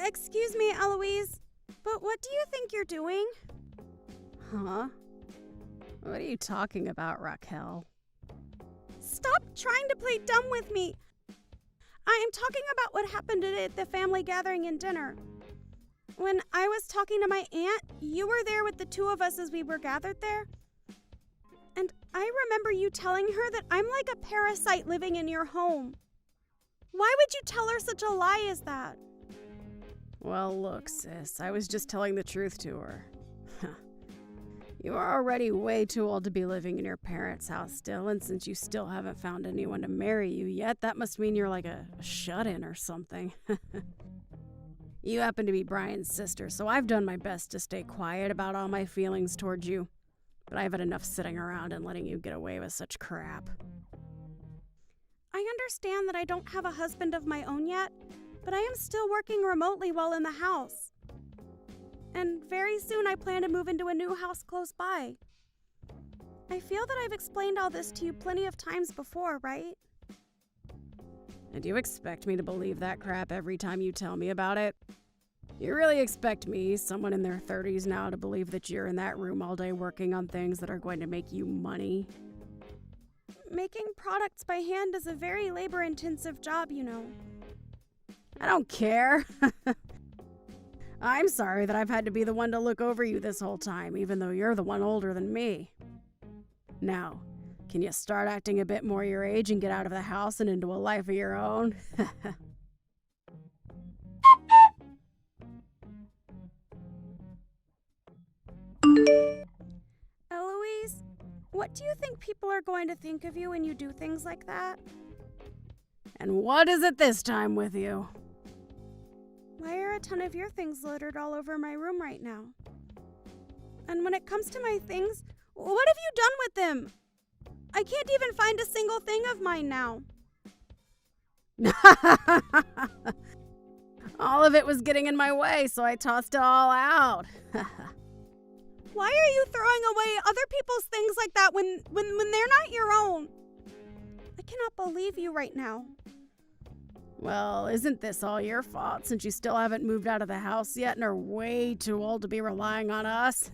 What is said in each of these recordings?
Excuse me, Eloise, but what do you think you're doing? Huh? What are you talking about, Raquel? Stop trying to play dumb with me. I am talking about what happened today at the family gathering and dinner. When I was talking to my aunt, you were there with the two of us as we were gathered there. And I remember you telling her that I'm like a parasite living in your home. Why would you tell her such a lie as that? Well, look, sis, I was just telling the truth to her. You are already way too old to be living in your parents' house still, and since you still haven't found anyone to marry you yet, that must mean you're like a shut-in or something. You happen to be Brian's sister, so I've done my best to stay quiet about all my feelings towards you. But I've had enough sitting around and letting you get away with such crap. I understand that I don't have a husband of my own yet, but I am still working remotely while in the house. And very soon I plan to move into a new house close by. I feel that I've explained all this to you plenty of times before, right? And you expect me to believe that crap every time you tell me about it? You really expect me, someone in their 30s now, to believe that you're in that room all day working on things that are going to make you money? Making products by hand is a very labor-intensive job, you know. I don't care. I'm sorry that I've had to be the one to look over you this whole time, even though you're the one older than me. Now, can you start acting a bit more your age and get out of the house and into a life of your own? Eloise, what do you think people are going to think of you when you do things like that? And what is it this time with you? Why are a ton of your things littered all over my room right now? And when it comes to my things, what have you done with them? I can't even find a single thing of mine now. All of it was getting in my way, so I tossed it all out. Why are you throwing away other people's things like that when they're not your own? I cannot believe you right now. Well, isn't this all your fault since you still haven't moved out of the house yet and are way too old to be relying on us?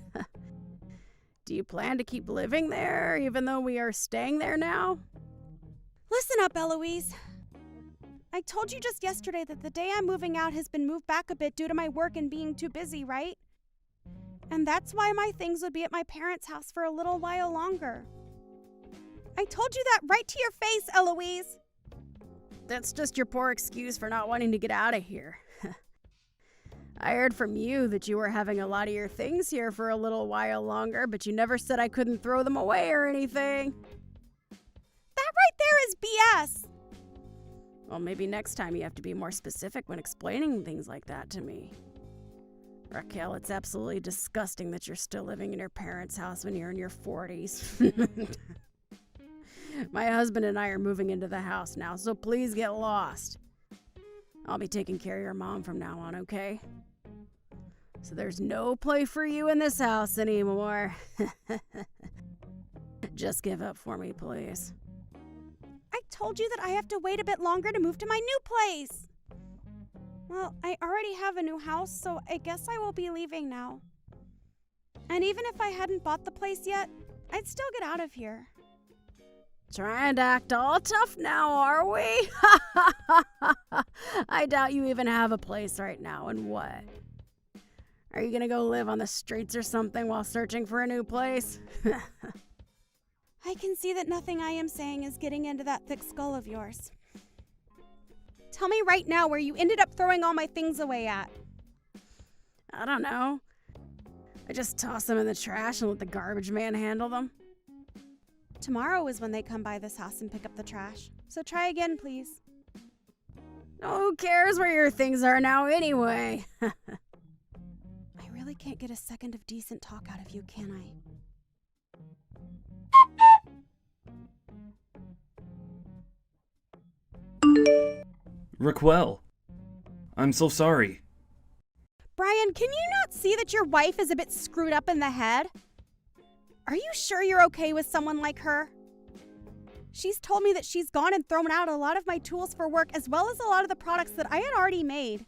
Do you plan to keep living there even though we are staying there now? Listen up, Eloise. I told you just yesterday that the day I'm moving out has been moved back a bit due to my work and being too busy, right? And that's why my things would be at my parents' house for a little while longer. I told you that right to your face, Eloise. That's just your poor excuse for not wanting to get out of here. I heard from you that you were having a lot of your things here for a little while longer, but you never said I couldn't throw them away or anything. That right there is BS. Well, maybe next time you have to be more specific when explaining things like that to me. Raquel, it's absolutely disgusting that you're still living in your parents' house when you're in your 40s. My husband and I are moving into the house now, so please get lost. I'll be taking care of your mom from now on, okay? So there's no play for you in this house anymore. Just give up for me, please. I told you that I have to wait a bit longer to move to my new place. Well, I already have a new house, so I guess I will be leaving now. And even if I hadn't bought the place yet, I'd still get out of here. Trying to act all tough now, are we? I doubt you even have a place right now, and what? Are you gonna go live on the streets or something while searching for a new place? I can see that nothing I am saying is getting into that thick skull of yours. Tell me right now where you ended up throwing all my things away at. I don't know. I just toss them in the trash and let the garbage man handle them. Tomorrow is when they come by this house and pick up the trash. So try again, please. Who cares where your things are now anyway? I really can't get a second of decent talk out of you, can I? Raquel, I'm so sorry. Brian, can you not see that your wife is a bit screwed up in the head? Are you sure you're okay with someone like her? She's told me that she's gone and thrown out a lot of my tools for work as well as a lot of the products that I had already made.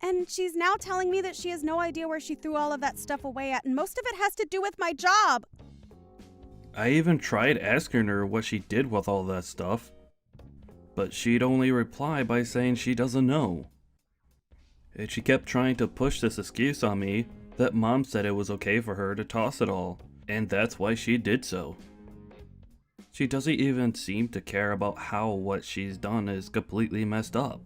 And she's now telling me that she has no idea where she threw all of that stuff away at, and most of it has to do with my job. I even tried asking her what she did with all that stuff, but she'd only reply by saying she doesn't know. And she kept trying to push this excuse on me that Mom said it was okay for her to toss it all, and that's why she did so. She doesn't even seem to care about how what she's done is completely messed up.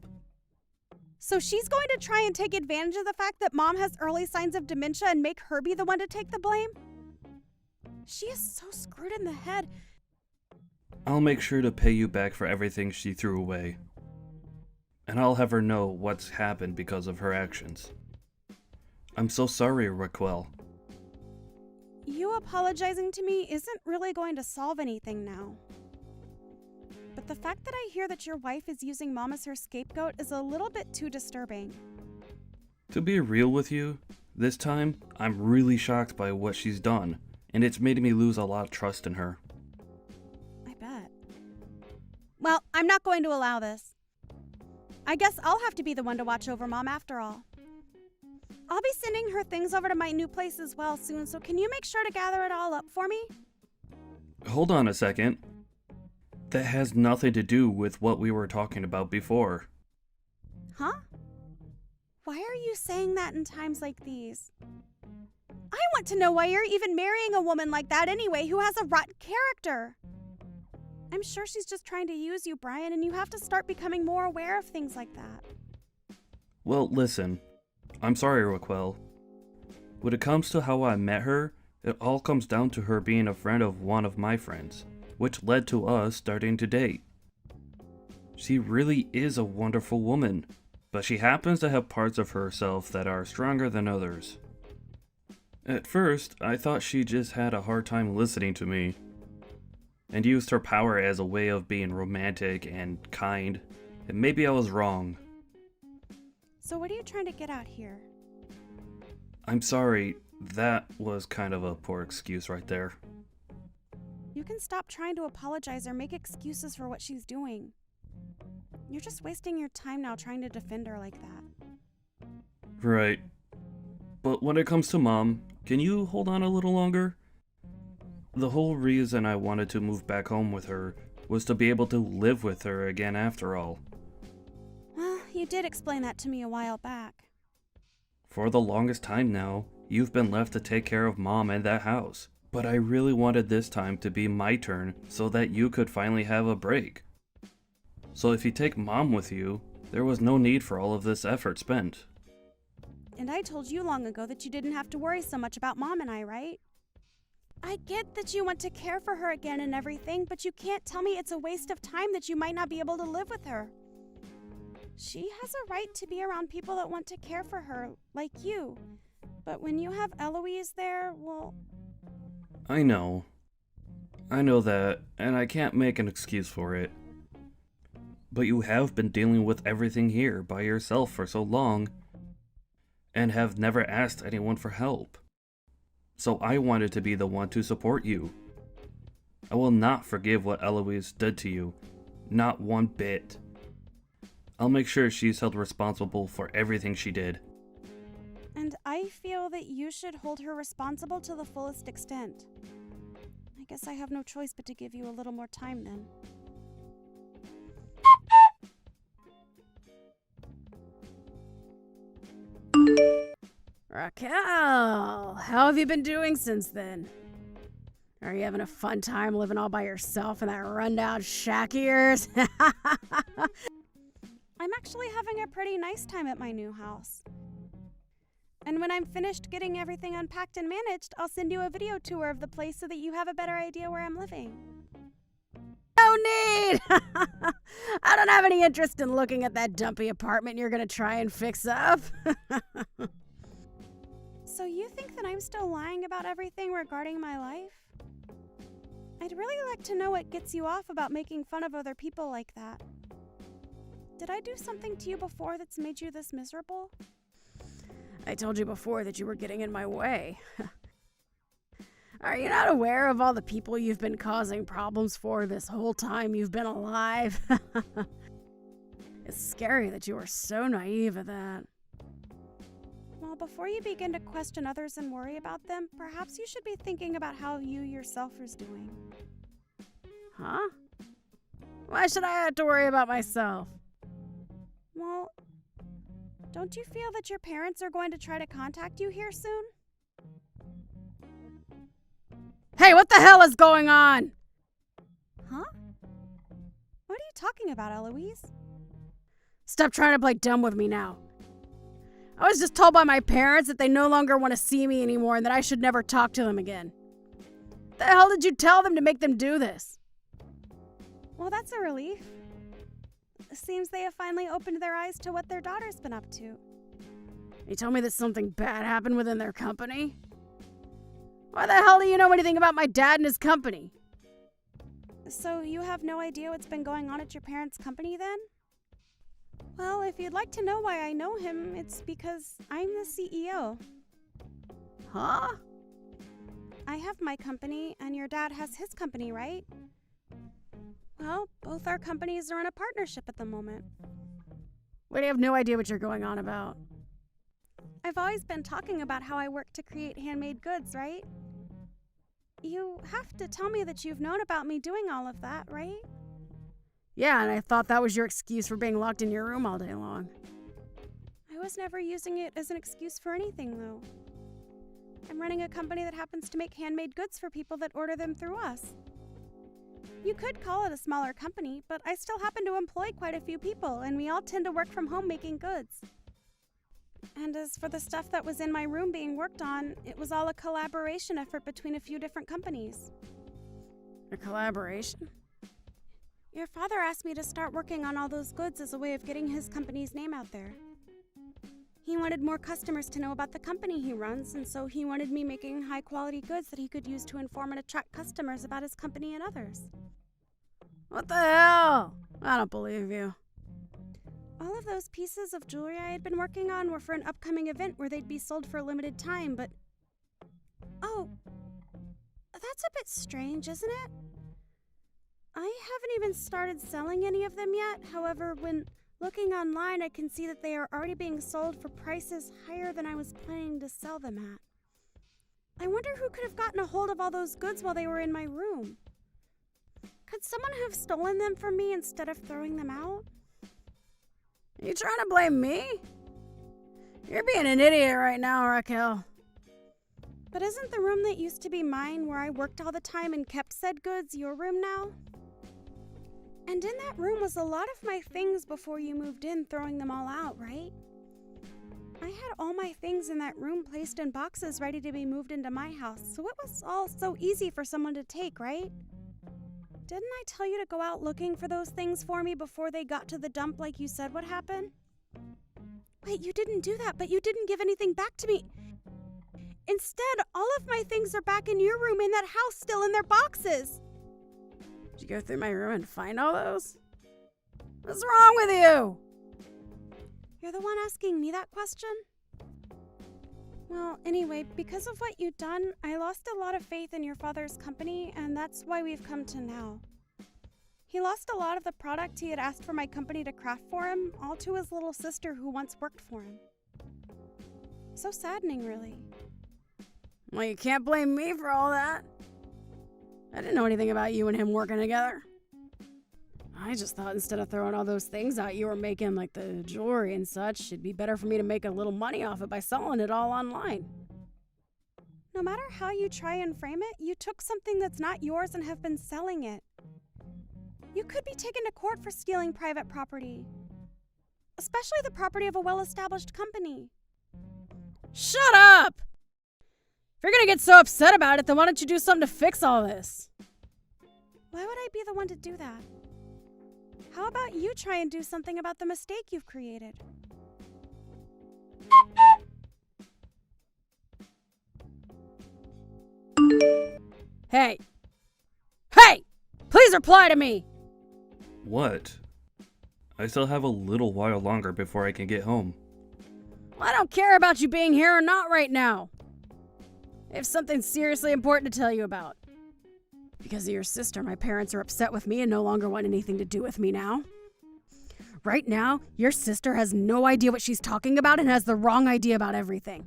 So she's going to try and take advantage of the fact that Mom has early signs of dementia and make her be the one to take the blame? She is so screwed in the head. I'll make sure to pay you back for everything she threw away. And I'll have her know what's happened because of her actions. I'm so sorry, Raquel. You apologizing to me isn't really going to solve anything now. But the fact that I hear that your wife is using Mom as her scapegoat is a little bit too disturbing. To be real with you, this time, I'm really shocked by what she's done, and it's made me lose a lot of trust in her. I bet. Well, I'm not going to allow this. I guess I'll have to be the one to watch over Mom after all. I'll be sending her things over to my new place as well soon, so can you make sure to gather it all up for me? Hold on a second. That has nothing to do with what we were talking about before. Huh? Why are you saying that in times like these? I want to know why you're even marrying a woman like that anyway, who has a rotten character. I'm sure she's just trying to use you, Brian, and you have to start becoming more aware of things like that. Well, listen. I'm sorry, Raquel. When it comes to how I met her, it all comes down to her being a friend of one of my friends, which led to us starting to date. She really is a wonderful woman, but she happens to have parts of herself that are stronger than others. At first, I thought she just had a hard time listening to me, and used her power as a way of being romantic and kind, and maybe I was wrong. So what are you trying to get at here? I'm sorry, that was kind of a poor excuse right there. You can stop trying to apologize or make excuses for what she's doing. You're just wasting your time now trying to defend her like that. Right. But when it comes to Mom, can you hold on a little longer? The whole reason I wanted to move back home with her was to be able to live with her again after all. Well, you did explain that to me a while back. For the longest time now, you've been left to take care of Mom and that house. But I really wanted this time to be my turn so that you could finally have a break. So if you take Mom with you, there was no need for all of this effort spent. And I told you long ago that you didn't have to worry so much about Mom and I, right? I get that you want to care for her again and everything, but you can't tell me it's a waste of time that you might not be able to live with her. She has a right to be around people that want to care for her, like you. But when you have Eloise there, well... I know that, and I can't make an excuse for it. But you have been dealing with everything here by yourself for so long, and have never asked anyone for help. So I wanted to be the one to support you. I will not forgive what Eloise did to you, not one bit. I'll make sure she's held responsible for everything she did. And I feel that you should hold her responsible to the fullest extent. I guess I have no choice but to give you a little more time then. Raquel, how have you been doing since then? Are you having a fun time living all by yourself in that rundown shack of yours? I'm actually having a pretty nice time at my new house. And when I'm finished getting everything unpacked and managed, I'll send you a video tour of the place so that you have a better idea where I'm living. No need! I don't have any interest in looking at that dumpy apartment you're gonna try and fix up. So you think that I'm still lying about everything regarding my life? I'd really like to know what gets you off about making fun of other people like that. Did I do something to you before that's made you this miserable? I told you before that you were getting in my way. Are you not aware of all the people you've been causing problems for this whole time you've been alive? It's scary that you were so naive at that. Well, before you begin to question others and worry about them, perhaps you should be thinking about how you yourself is doing. Huh? Why should I have to worry about myself? Well, don't you feel that your parents are going to try to contact you here soon? Hey, what the hell is going on? Huh? What are you talking about, Eloise? Stop trying to play dumb with me now. I was just told by my parents that they no longer want to see me anymore and that I should never talk to them again. The hell did you tell them to make them do this? Well, that's a relief. Seems they have finally opened their eyes to what their daughter's been up to. You told me that something bad happened within their company? Why the hell do you know anything about my dad and his company? So you have no idea what's been going on at your parents' company then? Well, if you'd like to know why I know him, it's because I'm the CEO. Huh? I have my company, and your dad has his company, right? Well, both our companies are in a partnership at the moment. Wait, I have no idea what you're going on about. I've always been talking about how I work to create handmade goods, right? You have to tell me that you've known about me doing all of that, right? Yeah, and I thought that was your excuse for being locked in your room all day long. I was never using it as an excuse for anything, though. I'm running a company that happens to make handmade goods for people that order them through us. You could call it a smaller company, but I still happen to employ quite a few people, and we all tend to work from home making goods. And as for the stuff that was in my room being worked on, it was all a collaboration effort between a few different companies. A collaboration? Your father asked me to start working on all those goods as a way of getting his company's name out there. He wanted more customers to know about the company he runs, and so he wanted me making high-quality goods that he could use to inform and attract customers about his company and others. What the hell? I don't believe you. All of those pieces of jewelry I had been working on were for an upcoming event where they'd be sold for a limited time, but... Oh, that's a bit strange, isn't it? I haven't even started selling any of them yet. However, when looking online, I can see that they are already being sold for prices higher than I was planning to sell them at. I wonder who could have gotten a hold of all those goods while they were in my room. Could someone have stolen them from me instead of throwing them out? Are you trying to blame me? You're being an idiot right now, Raquel. But isn't the room that used to be mine, where I worked all the time and kept said goods, your room now? And in that room was a lot of my things before you moved in, throwing them all out, right? I had all my things in that room placed in boxes ready to be moved into my house, so it was all so easy for someone to take, right? Didn't I tell you to go out looking for those things for me before they got to the dump like you said would happen? Wait, you didn't do that, but you didn't give anything back to me. Instead, all of my things are back in your room in that house, still in their boxes. Did you go through my room and find all those? What's wrong with you? You're the one asking me that question? Well, anyway, because of what you've done, I lost a lot of faith in your father's company, and that's why we've come to now. He lost a lot of the product he had asked for my company to craft for him, all to his little sister who once worked for him. So saddening, really. Well, you can't blame me for all that. I didn't know anything about you and him working together. I just thought instead of throwing all those things out you were making, like the jewelry and such, it'd be better for me to make a little money off it by selling it all online. No matter how you try and frame it, you took something that's not yours and have been selling it. You could be taken to court for stealing private property, especially the property of a well-established company. Shut up! If you're gonna get so upset about it, then why don't you do something to fix all this? Why would I be the one to do that? How about you try and do something about the mistake you've created? Hey! Hey! Please reply to me! What? I still have a little while longer before I can get home. Well, I don't care about you being here or not right now. I have something seriously important to tell you about. Because of your sister, my parents are upset with me and no longer want anything to do with me now. Right now, your sister has no idea what she's talking about and has the wrong idea about everything.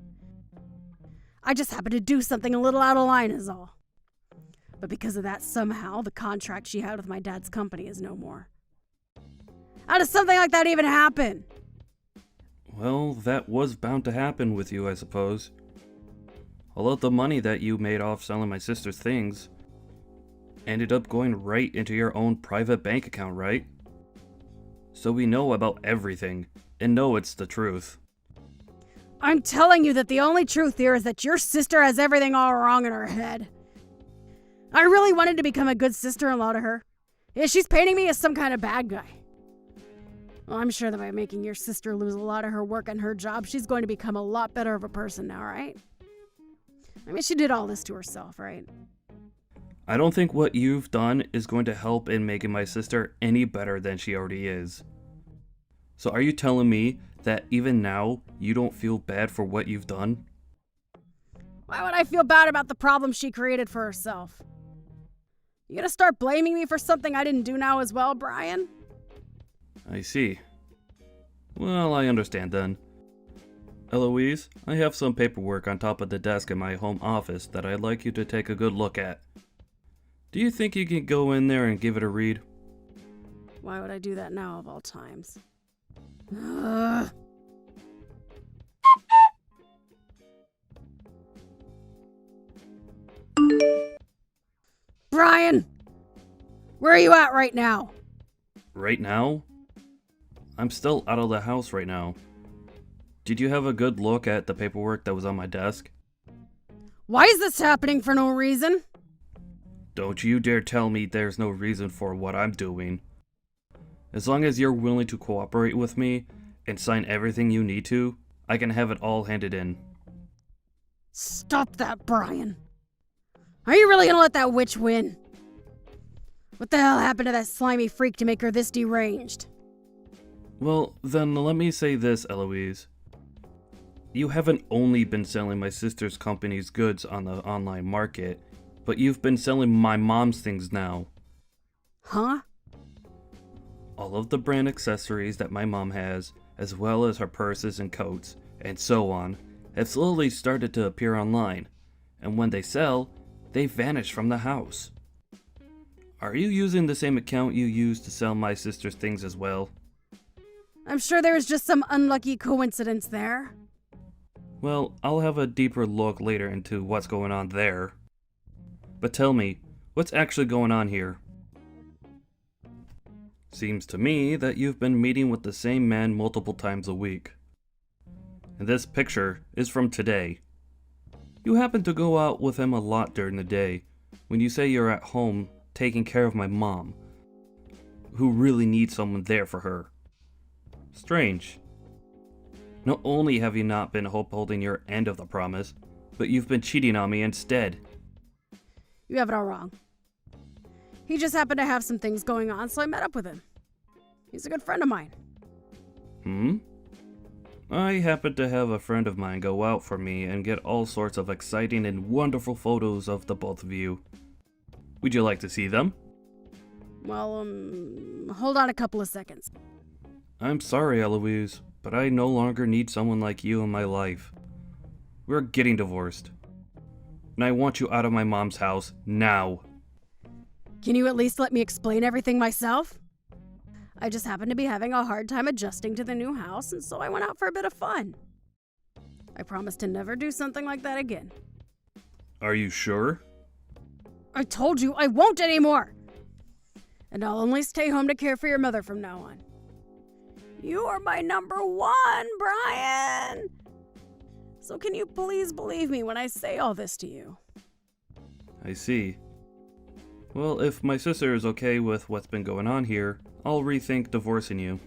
I just happened to do something a little out of line is all. But because of that, somehow, the contract she had with my dad's company is no more. How does something like that even happen? Well, that was bound to happen with you, I suppose. All of the money that you made off selling my sister's things ended up going right into your own private bank account, right? So we know about everything, and know it's the truth. I'm telling you that the only truth here is that your sister has everything all wrong in her head. I really wanted to become a good sister-in-law to her. Yeah, she's painting me as some kind of bad guy. Well, I'm sure that by making your sister lose a lot of her work and her job, she's going to become a lot better of a person now, right? I mean, she did all this to herself, right? I don't think what you've done is going to help in making my sister any better than she already is. So are you telling me that even now, you don't feel bad for what you've done? Why would I feel bad about the problem she created for herself? You gonna start blaming me for something I didn't do now as well, Brian? I see. Well, I understand then. Eloise, I have some paperwork on top of the desk in my home office that I'd like you to take a good look at. Do you think you can go in there and give it a read? Why would I do that now of all times? Ugh. Brian! Where are you at right now? Right now? I'm still out of the house right now. Did you have a good look at the paperwork that was on my desk? Why is this happening for no reason? Don't you dare tell me there's no reason for what I'm doing. As long as you're willing to cooperate with me and sign everything you need to, I can have it all handed in. Stop that, Brian. Are you really gonna let that witch win? What the hell happened to that slimy freak to make her this deranged? Well, then let me say this, Eloise. You haven't only been selling my sister's company's goods on the online market, but you've been selling my mom's things now. Huh? All of the brand accessories that my mom has, as well as her purses and coats, and so on, have slowly started to appear online, and when they sell, they vanish from the house. Are you using the same account you used to sell my sister's things as well? I'm sure there was just some unlucky coincidence there. Well, I'll have a deeper look later into what's going on there. But tell me, what's actually going on here? Seems to me that you've been meeting with the same man multiple times a week. And this picture is from today. You happen to go out with him a lot during the day, when you say you're at home taking care of my mom, who really needs someone there for her. Strange. Not only have you not been upholding your end of the promise, but you've been cheating on me instead. You have it all wrong. He just happened to have some things going on, so I met up with him. He's a good friend of mine. I happen to have a friend of mine go out for me and get all sorts of exciting and wonderful photos of the both of you. Would you like to see them? Well, hold on a couple of seconds. I'm sorry, Eloise, but I no longer need someone like you in my life. We're getting divorced. And I want you out of my mom's house now. Can you at least let me explain everything myself? I just happen to be having a hard time adjusting to the new house, and so I went out for a bit of fun. I promise to never do something like that again. Are you sure? I told you I won't anymore! And I'll only stay home to care for your mother from now on. You are my number one, Brian! So can you please believe me when I say all this to you? I see. Well, if my sister is okay with what's been going on here, I'll rethink divorcing you.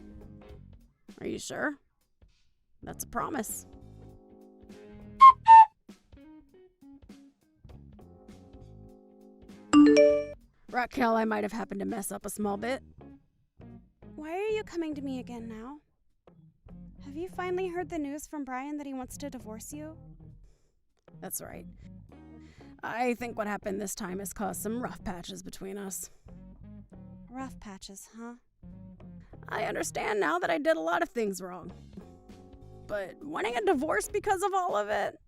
Are you sure? That's a promise. Raquel, I might have happened to mess up a small bit. Why are you coming to me again now? Have you finally heard the news from Brian that he wants to divorce you? That's right. I think what happened this time has caused some rough patches between us. Rough patches, huh? I understand now that I did a lot of things wrong. But wanting a divorce because of all of it?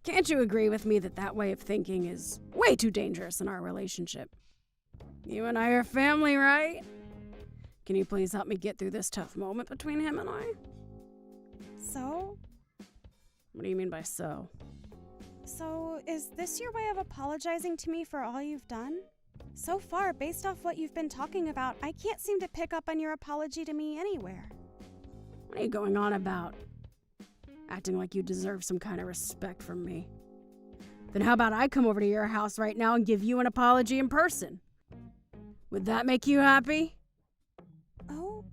Can't you agree with me that that way of thinking is way too dangerous in our relationship? You and I are family, right? Can you please help me get through this tough moment between him and I? So? What do you mean by so? So, is this your way of apologizing to me for all you've done? So far, based off what you've been talking about, I can't seem to pick up on your apology to me anywhere. What are you going on about? Acting like you deserve some kind of respect from me. Then how about I come over to your house right now and give you an apology in person? Would that make you happy? Oh,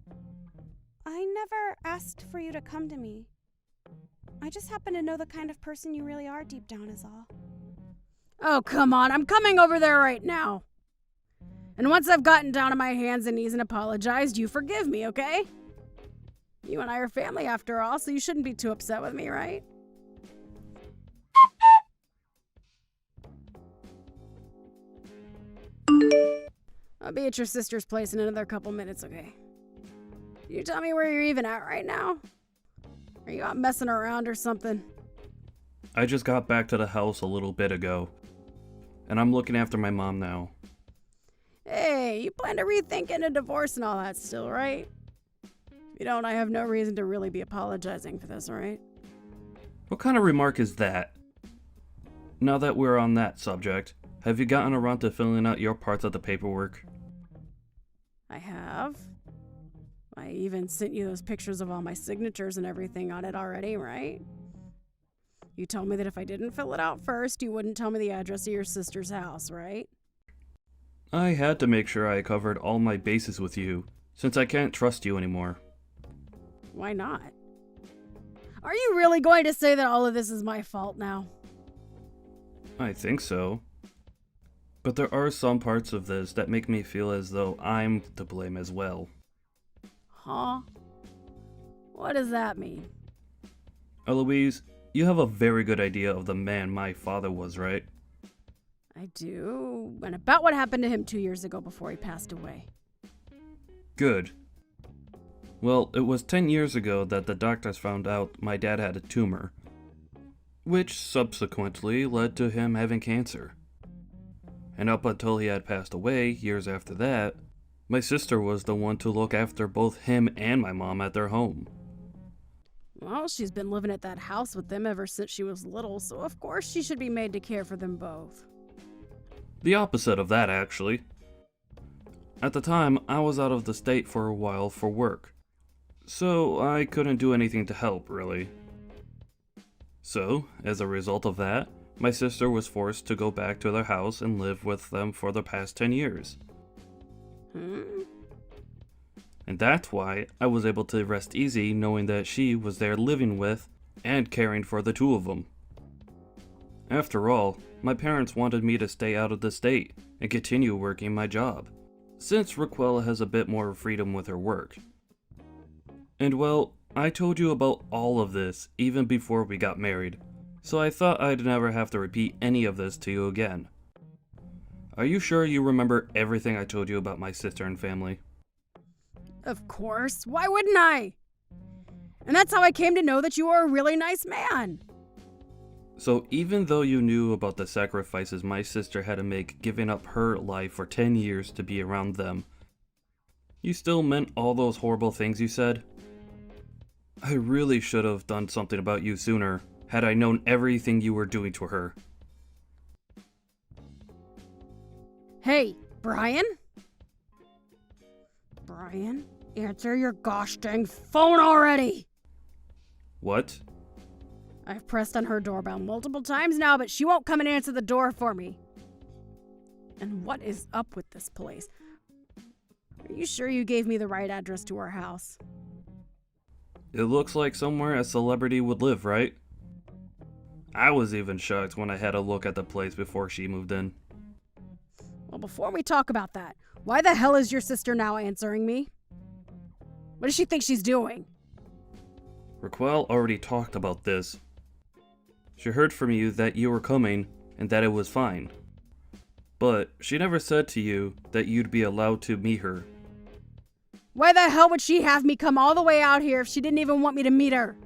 I never asked for you to come to me. I just happen to know the kind of person you really are deep down is all. Oh, come on, I'm coming over there right now. And once I've gotten down on my hands and knees and apologized, you forgive me, okay? You and I are family after all, so you shouldn't be too upset with me, right? I'll be at your sister's place in another couple minutes, okay? Can you tell me where you're even at right now? Are you out messing around or something? I just got back to the house a little bit ago, and I'm looking after my mom now. Hey, you plan to rethink a divorce and all that still, right? If you don't, I have no reason to really be apologizing for this, right? What kind of remark is that? Now that we're on that subject, have you gotten around to filling out your parts of the paperwork? I have. I even sent you those pictures of all my signatures and everything on it already, right? You told me that if I didn't fill it out first, you wouldn't tell me the address of your sister's house, right? I had to make sure I covered all my bases with you, since I can't trust you anymore. Why not? Are you really going to say that all of this is my fault now? I think so. But there are some parts of this that make me feel as though I'm to blame as well. Huh? What does that mean? Eloise, you have a very good idea of the man my father was, right? I do. And about what happened to him 2 years ago before he passed away. Good. Well, it was 10 years ago that the doctors found out my dad had a tumor, which subsequently led to him having cancer. And up until he had passed away, years after that, my sister was the one to look after both him and my mom at their home. Well, she's been living at that house with them ever since she was little, so of course she should be made to care for them both. The opposite of that, actually. At the time, I was out of the state for a while for work, so I couldn't do anything to help, really. So, as a result of that, my sister was forced to go back to their house and live with them for the past 10 years. And that's why I was able to rest easy knowing that she was there living with and caring for the two of them. After all, my parents wanted me to stay out of the state and continue working my job, since Raquel has a bit more freedom with her work. And well, I told you about all of this even before we got married, so I thought I'd never have to repeat any of this to you again. Are you sure you remember everything I told you about my sister and family? Of course. Why wouldn't I? And that's how I came to know that you are a really nice man. So even though you knew about the sacrifices my sister had to make giving up her life for 10 years to be around them, you still meant all those horrible things you said? I really should have done something about you sooner, had I known everything you were doing to her. Hey, Brian? Brian, answer your gosh dang phone already! What? I've pressed on her doorbell multiple times now, but she won't come and answer the door for me. And what is up with this place? Are you sure you gave me the right address to her house? It looks like somewhere a celebrity would live, right? I was even shocked when I had a look at the place before she moved in. Well, before we talk about that, why the hell is your sister now answering me? What does she think she's doing? Raquel already talked about this. She heard from you that you were coming and that it was fine. But she never said to you that you'd be allowed to meet her. Why the hell would she have me come all the way out here if she didn't even want me to meet her?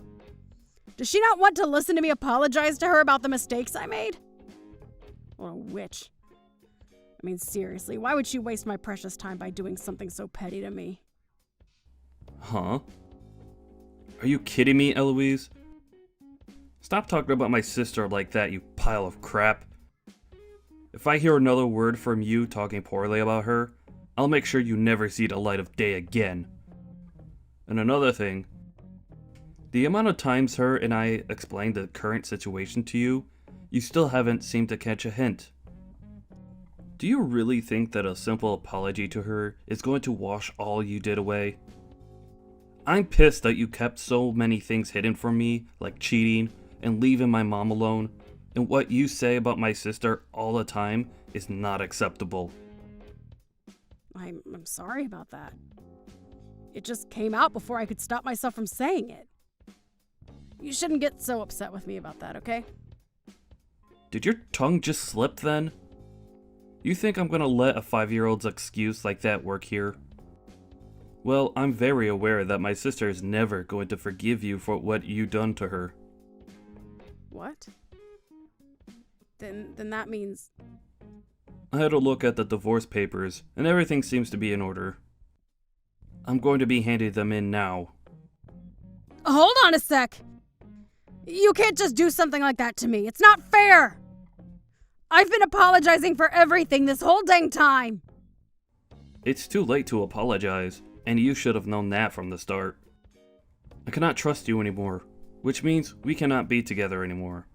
Does she not want to listen to me apologize to her about the mistakes I made? What a witch. I mean, seriously, why would she waste my precious time by doing something so petty to me? Huh? Are you kidding me, Eloise? Stop talking about my sister like that, you pile of crap. If I hear another word from you talking poorly about her, I'll make sure you never see the light of day again. And another thing, the amount of times her and I explained the current situation to you, you still haven't seemed to catch a hint. Do you really think that a simple apology to her is going to wash all you did away? I'm pissed that you kept so many things hidden from me, like cheating and leaving my mom alone, and what you say about my sister all the time is not acceptable. I'm sorry about that. It just came out before I could stop myself from saying it. You shouldn't get so upset with me about that, okay? Did your tongue just slip then? You think I'm gonna let a 5-year-old's excuse like that work here? Well, I'm very aware that my sister is never going to forgive you for what you done to her. What? Then that means... I had a look at the divorce papers, and everything seems to be in order. I'm going to be handing them in now. Hold on a sec! You can't just do something like that to me. It's not fair! I've been apologizing for everything this whole dang time! It's too late to apologize, and you should have known that from the start. I cannot trust you anymore, which means we cannot be together anymore.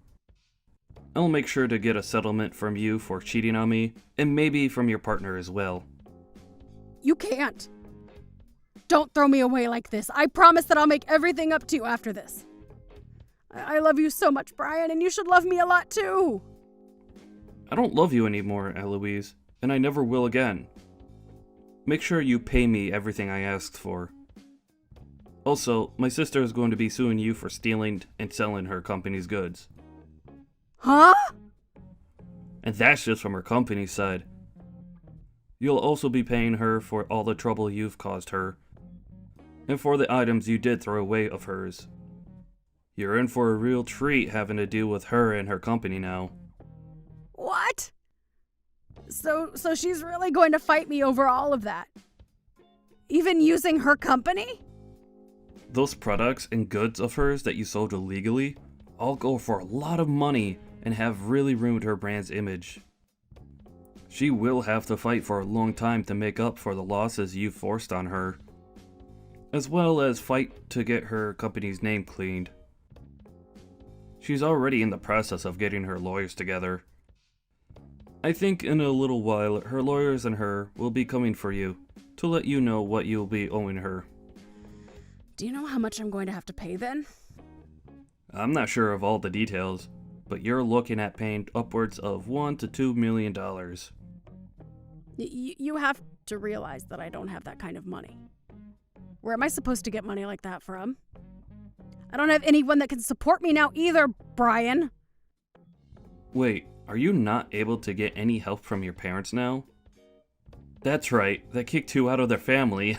I'll make sure to get a settlement from you for cheating on me, and maybe from your partner as well. You can't. Don't throw me away like this. I promise that I'll make everything up to you after this. I love you so much, Brian, and you should love me a lot too. I don't love you anymore, Eloise, and I never will again. Make sure you pay me everything I asked for. Also, my sister is going to be suing you for stealing and selling her company's goods. Huh? And that's just from her company's side. You'll also be paying her for all the trouble you've caused her, and for the items you did throw away of hers. You're in for a real treat having to deal with her and her company now. What? So she's really going to fight me over all of that? Even using her company? Those products and goods of hers that you sold illegally all go for a lot of money and have really ruined her brand's image. She will have to fight for a long time to make up for the losses you forced on her, as well as fight to get her company's name cleaned. She's already in the process of getting her lawyers together. I think in a little while her lawyers and her will be coming for you to let you know what you'll be owing her. Do you know how much I'm going to have to pay then? I'm not sure of all the details, but you're looking at paying upwards of $1 to $2 million. You have to realize that I don't have that kind of money. Where am I supposed to get money like that from? I don't have anyone that can support me now either, Brian. Wait, are you not able to get any help from your parents now? That's right, they kicked you out of their family.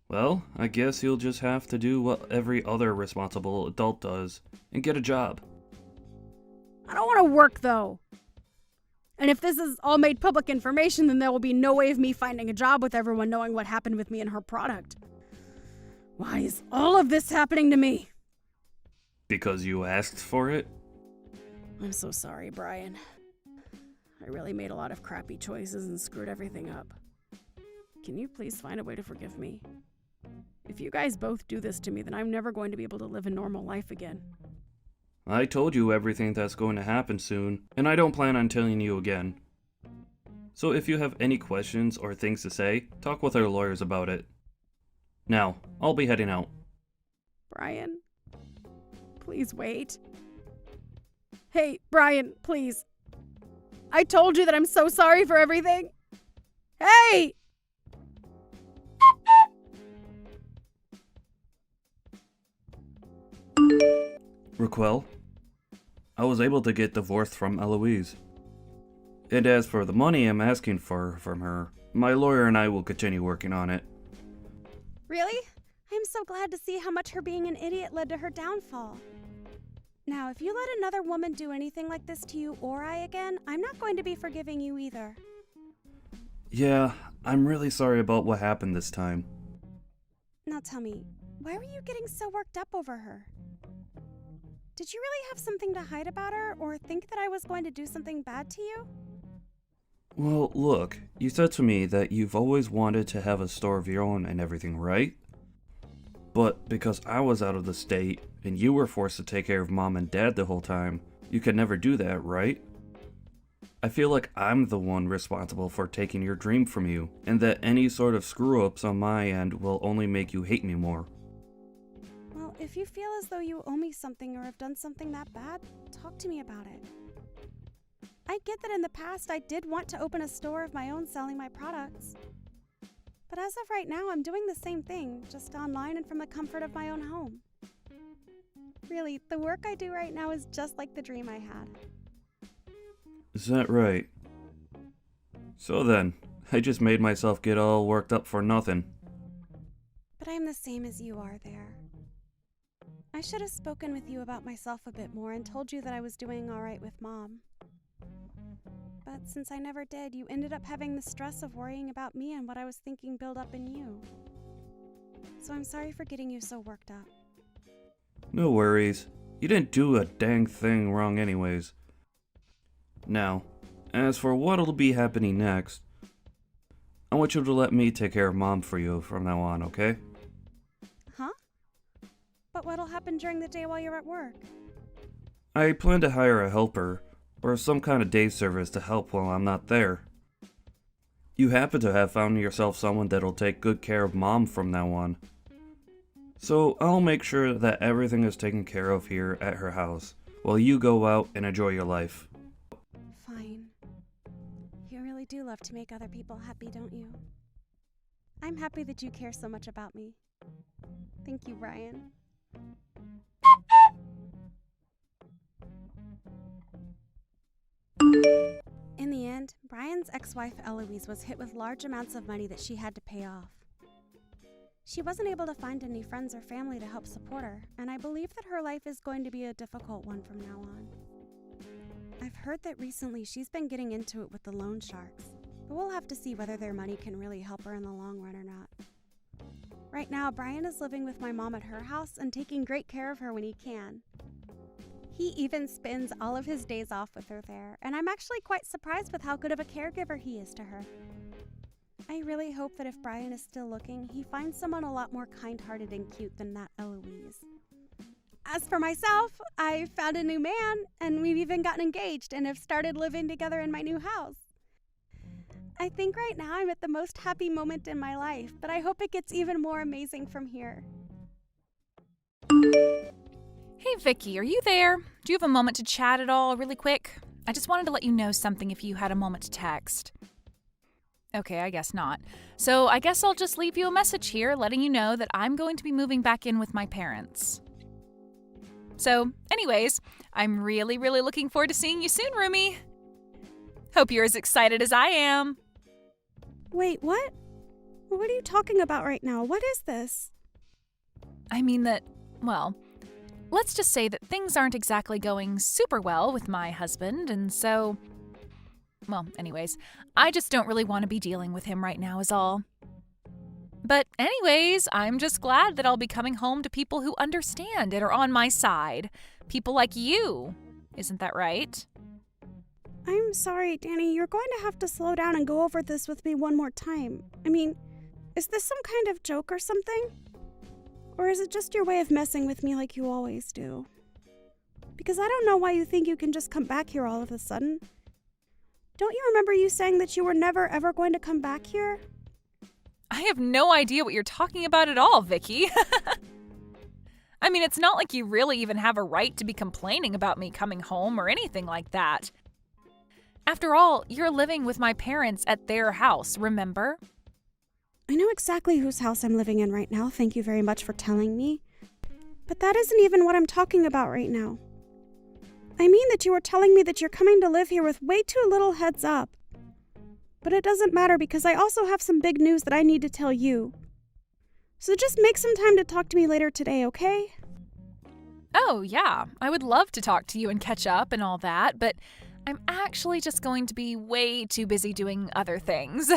Well, I guess you'll just have to do what every other responsible adult does and get a job. I don't want to work, though. And if this is all made public information, then there will be no way of me finding a job with everyone knowing what happened with me and her product. Why is all of this happening to me? Because you asked for it? I'm so sorry, Brian. I really made a lot of crappy choices and screwed everything up. Can you please find a way to forgive me? If you guys both do this to me, then I'm never going to be able to live a normal life again. I told you everything that's going to happen soon, and I don't plan on telling you again. So if you have any questions or things to say, talk with our lawyers about it. Now, I'll be heading out. Brian, please wait. Hey, Brian, please. I told you that I'm so sorry for everything. Hey! Raquel, I was able to get divorced from Eloise. And as for the money I'm asking for from her, my lawyer and I will continue working on it. Really? I'm so glad to see how much her being an idiot led to her downfall. Now, if you let another woman do anything like this to you or I again, I'm not going to be forgiving you either. Yeah, I'm really sorry about what happened this time. Now tell me, why were you getting so worked up over her? Did you really have something to hide about her, or think that I was going to do something bad to you? Well, look, you said to me that you've always wanted to have a store of your own and everything, right? But because I was out of the state, and you were forced to take care of Mom and Dad the whole time, you could never do that, right? I feel like I'm the one responsible for taking your dream from you, and that any sort of screw-ups on my end will only make you hate me more. Well, if you feel as though you owe me something or have done something that bad, talk to me about it. I get that in the past I did want to open a store of my own selling my products. But as of right now, I'm doing the same thing, just online and from the comfort of my own home. Really, the work I do right now is just like the dream I had. Is that right? So then, I just made myself get all worked up for nothing. But I'm the same as you are there. I should have spoken with you about myself a bit more and told you that I was doing all right with Mom. But since I never did, you ended up having the stress of worrying about me and what I was thinking build up in you. So I'm sorry for getting you so worked up. No worries. You didn't do a dang thing wrong anyways. Now, as for what'll be happening next, I want you to let me take care of Mom for you from now on, okay? Huh? But what'll happen during the day while you're at work? I plan to hire a helper, or some kind of day service to help while I'm not there. You happen to have found yourself someone that'll take good care of Mom from now on. So I'll make sure that everything is taken care of here at her house, while you go out and enjoy your life. Fine. You really do love to make other people happy, don't you? I'm happy that you care so much about me. Thank you, Brian. In the end, Brian's ex-wife Eloise was hit with large amounts of money that she had to pay off. She wasn't able to find any friends or family to help support her, and I believe that her life is going to be a difficult one from now on. I've heard that recently she's been getting into it with the loan sharks, but we'll have to see whether their money can really help her in the long run or not. Right now, Brian is living with my mom at her house and taking great care of her when he can. He even spends all of his days off with her there, and I'm actually quite surprised with how good of a caregiver he is to her. I really hope that if Brian is still looking, he finds someone a lot more kind-hearted and cute than that Eloise. As for myself, I found a new man, and we've even gotten engaged and have started living together in my new house. I think right now I'm at the most happy moment in my life, but I hope it gets even more amazing from here. Hey Vicky, are you there? Do you have a moment to chat at all really quick? I just wanted to let you know something if you had a moment to text. Okay, I guess not. So I guess I'll just leave you a message here letting you know that I'm going to be moving back in with my parents. So, anyways, I'm really looking forward to seeing you soon, Rumi. Hope you're as excited as I am. Wait, what? What are you talking about right now? What is this? I mean that, well, let's just say that things aren't exactly going super well with my husband, and so, well, anyways, I just don't really want to be dealing with him right now is all. But anyways, I'm just glad that I'll be coming home to people who understand and are on my side. People like you. Isn't that right? I'm sorry, Danny. You're going to have to slow down and go over this with me one more time. I mean, is this some kind of joke or something? Or is it just your way of messing with me like you always do? Because I don't know why you think you can just come back here all of a sudden. Don't you remember you saying that you were never ever going to come back here? I have no idea what you're talking about at all, Vicky. I mean, it's not like you really even have a right to be complaining about me coming home or anything like that. After all, you're living with my parents at their house, remember? I know exactly whose house I'm living in right now, thank you very much for telling me. But that isn't even what I'm talking about right now. I mean that you were telling me that you're coming to live here with way too little heads up. But it doesn't matter because I also have some big news that I need to tell you. So just make some time to talk to me later today, okay? Oh, yeah. I would love to talk to you and catch up and all that, but I'm actually just going to be way too busy doing other things.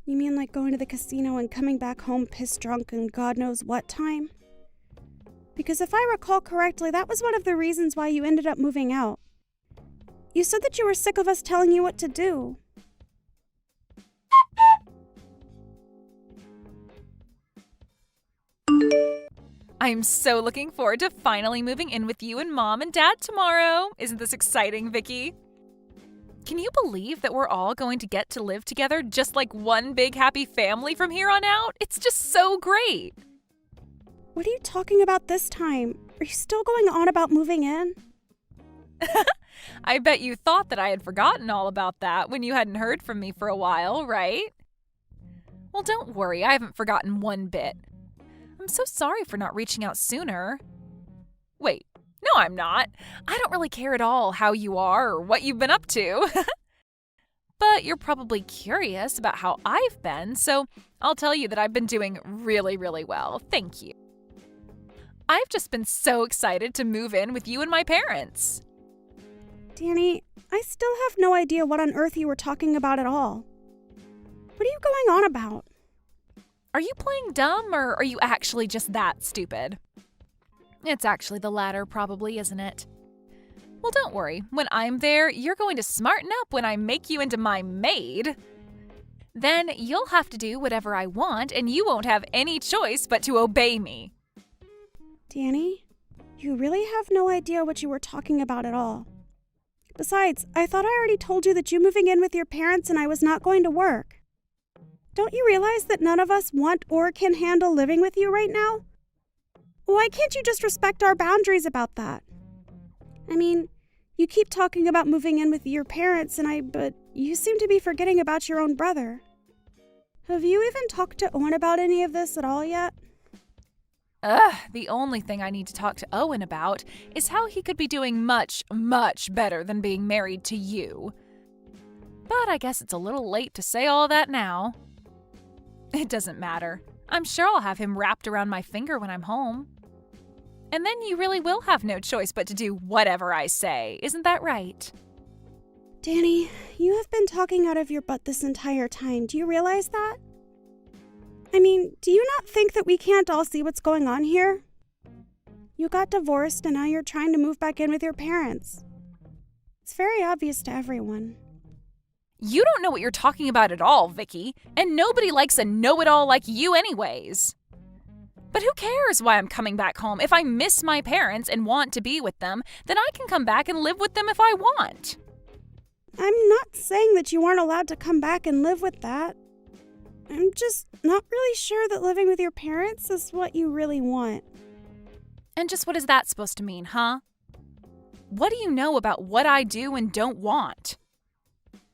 You mean like going to the casino and coming back home pissed drunk and God knows what time? Because if I recall correctly, that was one of the reasons why you ended up moving out. You said that you were sick of us telling you what to do. I'm so looking forward to finally moving in with you and Mom and Dad tomorrow. Isn't this exciting, Vicky? Can you believe that we're all going to get to live together just like one big happy family from here on out? It's just so great. What are you talking about this time? Are you still going on about moving in? I bet you thought that I had forgotten all about that when you hadn't heard from me for a while, right? Well, don't worry, I haven't forgotten one bit. I'm so sorry for not reaching out sooner. Wait, no, I'm not. I don't really care at all how you are or what you've been up to. But you're probably curious about how I've been, so I'll tell you that I've been doing really, really well. Thank you. I've just been so excited to move in with you and my parents. Danny, I still have no idea what on earth you were talking about at all. What are you going on about? Are you playing dumb, or are you actually just that stupid? It's actually the latter, probably, isn't it? Well, don't worry. When I'm there, you're going to smarten up when I make you into my maid. Then you'll have to do whatever I want, and you won't have any choice but to obey me. Danny, you really have no idea what you were talking about at all. Besides, I thought I already told you that you moving in with your parents and I was not going to work. Don't you realize that none of us want or can handle living with you right now? Why can't you just respect our boundaries about that? I mean, you keep talking about moving in with your parents but you seem to be forgetting about your own brother. Have you even talked to Owen about any of this at all yet? The only thing I need to talk to Owen about is how he could be doing much, much better than being married to you. But I guess it's a little late to say all that now. It doesn't matter. I'm sure I'll have him wrapped around my finger when I'm home. And then you really will have no choice but to do whatever I say. Isn't that right? Danny, you have been talking out of your butt this entire time. Do you realize that? I mean, do you not think that we can't all see what's going on here? You got divorced and now you're trying to move back in with your parents. It's very obvious to everyone. You don't know what you're talking about at all, Vicky, and nobody likes a know-it-all like you anyways. But who cares why I'm coming back home? If I miss my parents and want to be with them, then I can come back and live with them if I want. I'm not saying that you aren't allowed to come back and live with that. I'm just not really sure that living with your parents is what you really want. And just what is that supposed to mean, huh? What do you know about what I do and don't want?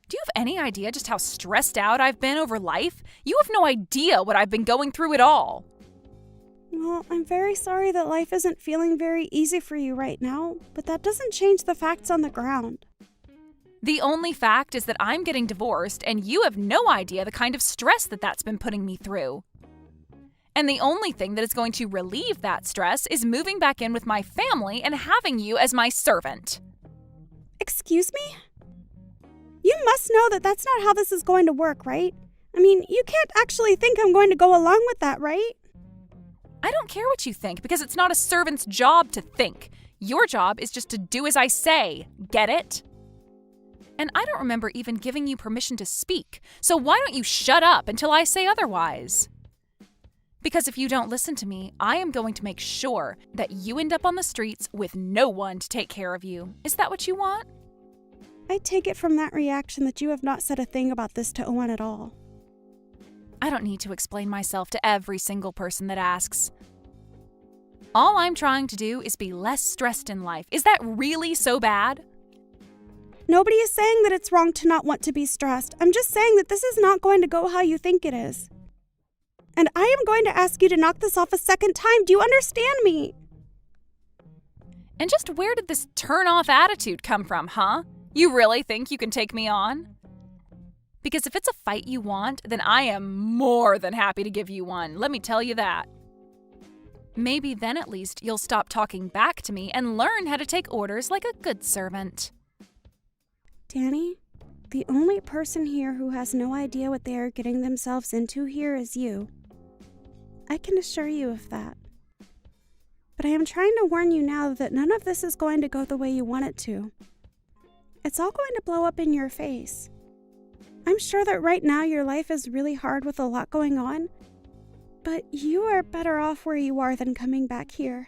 Do you have any idea just how stressed out I've been over life? You have no idea what I've been going through at all. Well, I'm very sorry that life isn't feeling very easy for you right now, but that doesn't change the facts on the ground. The only fact is that I'm getting divorced, and you have no idea the kind of stress that's been putting me through. And the only thing that is going to relieve that stress is moving back in with my family and having you as my servant. Excuse me? You must know that that's not how this is going to work, right? I mean, you can't actually think I'm going to go along with that, right? I don't care what you think, because it's not a servant's job to think. Your job is just to do as I say. Get it? And I don't remember even giving you permission to speak, so why don't you shut up until I say otherwise? Because if you don't listen to me, I am going to make sure that you end up on the streets with no one to take care of you. Is that what you want? I take it from that reaction that you have not said a thing about this to Owen at all. I don't need to explain myself to every single person that asks. All I'm trying to do is be less stressed in life. Is that really so bad? Nobody is saying that it's wrong to not want to be stressed. I'm just saying that this is not going to go how you think it is. And I am going to ask you to knock this off a second time. Do you understand me? And just where did this turn-off attitude come from, huh? You really think you can take me on? Because if it's a fight you want, then I am more than happy to give you one, let me tell you that. Maybe then at least you'll stop talking back to me and learn how to take orders like a good servant. Danny, the only person here who has no idea what they are getting themselves into here is you. I can assure you of that. But I am trying to warn you now that none of this is going to go the way you want it to. It's all going to blow up in your face. I'm sure that right now your life is really hard with a lot going on, but you are better off where you are than coming back here.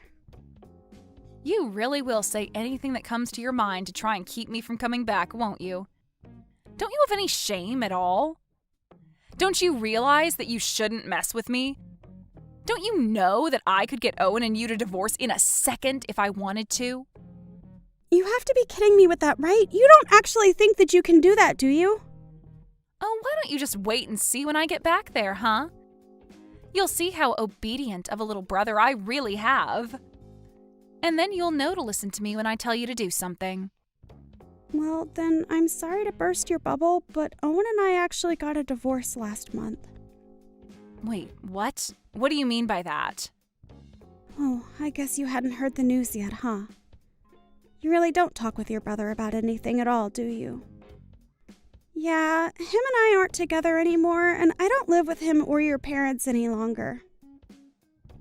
You really will say anything that comes to your mind to try and keep me from coming back, won't you? Don't you have any shame at all? Don't you realize that you shouldn't mess with me? Don't you know that I could get Owen and you to divorce in a second if I wanted to? You have to be kidding me with that, right? You don't actually think that you can do that, do you? Oh, why don't you just wait and see when I get back there, huh? You'll see how obedient of a little brother I really have. And then you'll know to listen to me when I tell you to do something. Well, then I'm sorry to burst your bubble, but Owen and I actually got a divorce last month. Wait, what? What do you mean by that? Oh, I guess you hadn't heard the news yet, huh? You really don't talk with your brother about anything at all, do you? Yeah, him and I aren't together anymore, and I don't live with him or your parents any longer.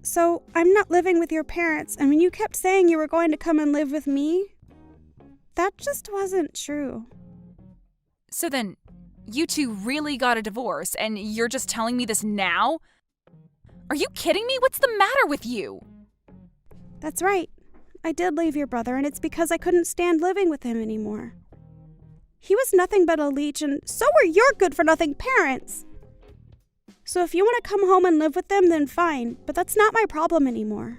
So, I'm not living with your parents, and when you kept saying you were going to come and live with me, that just wasn't true. So then, you two really got a divorce, and you're just telling me this now? Are you kidding me? What's the matter with you? That's right. I did leave your brother, and it's because I couldn't stand living with him anymore. He was nothing but a leech, and so were your good-for-nothing parents. So if you want to come home and live with them, then fine, but that's not my problem anymore.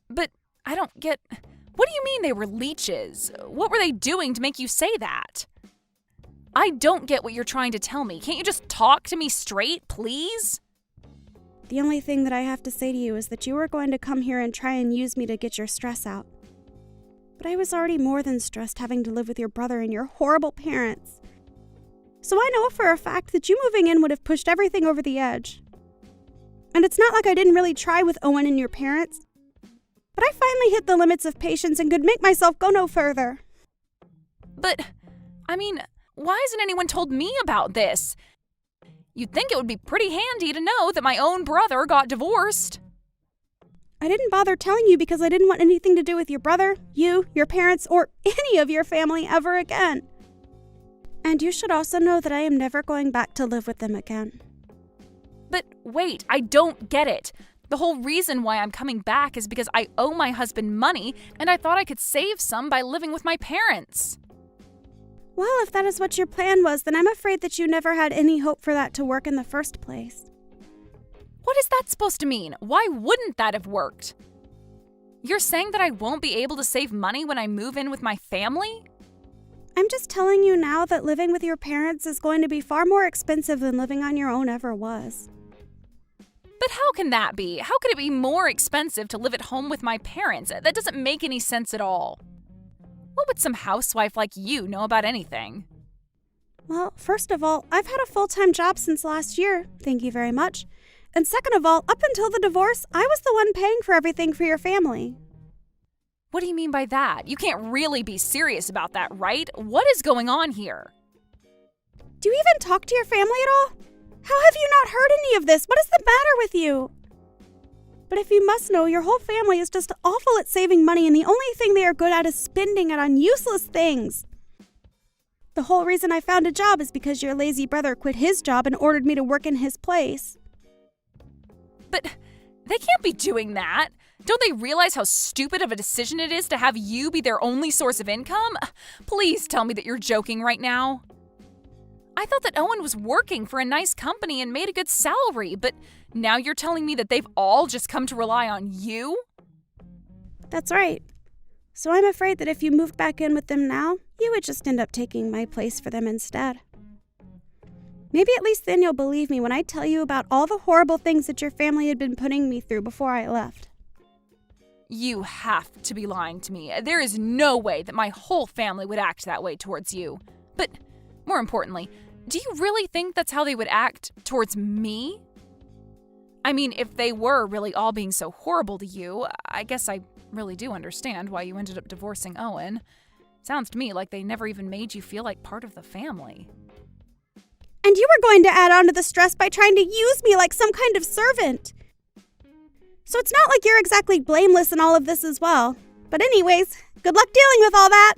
But I don't get... What do you mean they were leeches? What were they doing to make you say that? I don't get what you're trying to tell me. Can't you just talk to me straight, please? The only thing that I have to say to you is that you were going to come here and try and use me to get your stress out. But I was already more than stressed having to live with your brother and your horrible parents. So I know for a fact that you moving in would have pushed everything over the edge. And it's not like I didn't really try with Owen and your parents, but I finally hit the limits of patience and could make myself go no further. But, I mean, why hasn't anyone told me about this? You'd think it would be pretty handy to know that my own brother got divorced. I didn't bother telling you because I didn't want anything to do with your brother, you, your parents, or any of your family ever again. And you should also know that I am never going back to live with them again. But wait, I don't get it. The whole reason why I'm coming back is because I owe my husband money, and I thought I could save some by living with my parents. Well, if that is what your plan was, then I'm afraid that you never had any hope for that to work in the first place. What is that supposed to mean? Why wouldn't that have worked? You're saying that I won't be able to save money when I move in with my family? I'm just telling you now that living with your parents is going to be far more expensive than living on your own ever was. But how can that be? How could it be more expensive to live at home with my parents? That doesn't make any sense at all. What would some housewife like you know about anything? Well, first of all, I've had a full-time job since last year, thank you very much. And second of all, up until the divorce, I was the one paying for everything for your family. What do you mean by that? You can't really be serious about that, right? What is going on here? Do you even talk to your family at all? How have you not heard any of this? What is the matter with you? But if you must know, your whole family is just awful at saving money, and the only thing they are good at is spending it on useless things. The whole reason I found a job is because your lazy brother quit his job and ordered me to work in his place. But they can't be doing that. Don't they realize how stupid of a decision it is to have you be their only source of income? Please tell me that you're joking right now. I thought that Owen was working for a nice company and made a good salary, but now you're telling me that they've all just come to rely on you? That's right. So I'm afraid that if you moved back in with them now, you would just end up taking my place for them instead. Maybe at least then you'll believe me when I tell you about all the horrible things that your family had been putting me through before I left. You have to be lying to me. There is no way that my whole family would act that way towards you. But more importantly, do you really think that's how they would act towards me? I mean, if they were really all being so horrible to you, I guess I really do understand why you ended up divorcing Owen. Sounds to me like they never even made you feel like part of the family. And you were going to add on to the stress by trying to use me like some kind of servant. So it's not like you're exactly blameless in all of this as well. But anyways, good luck dealing with all that.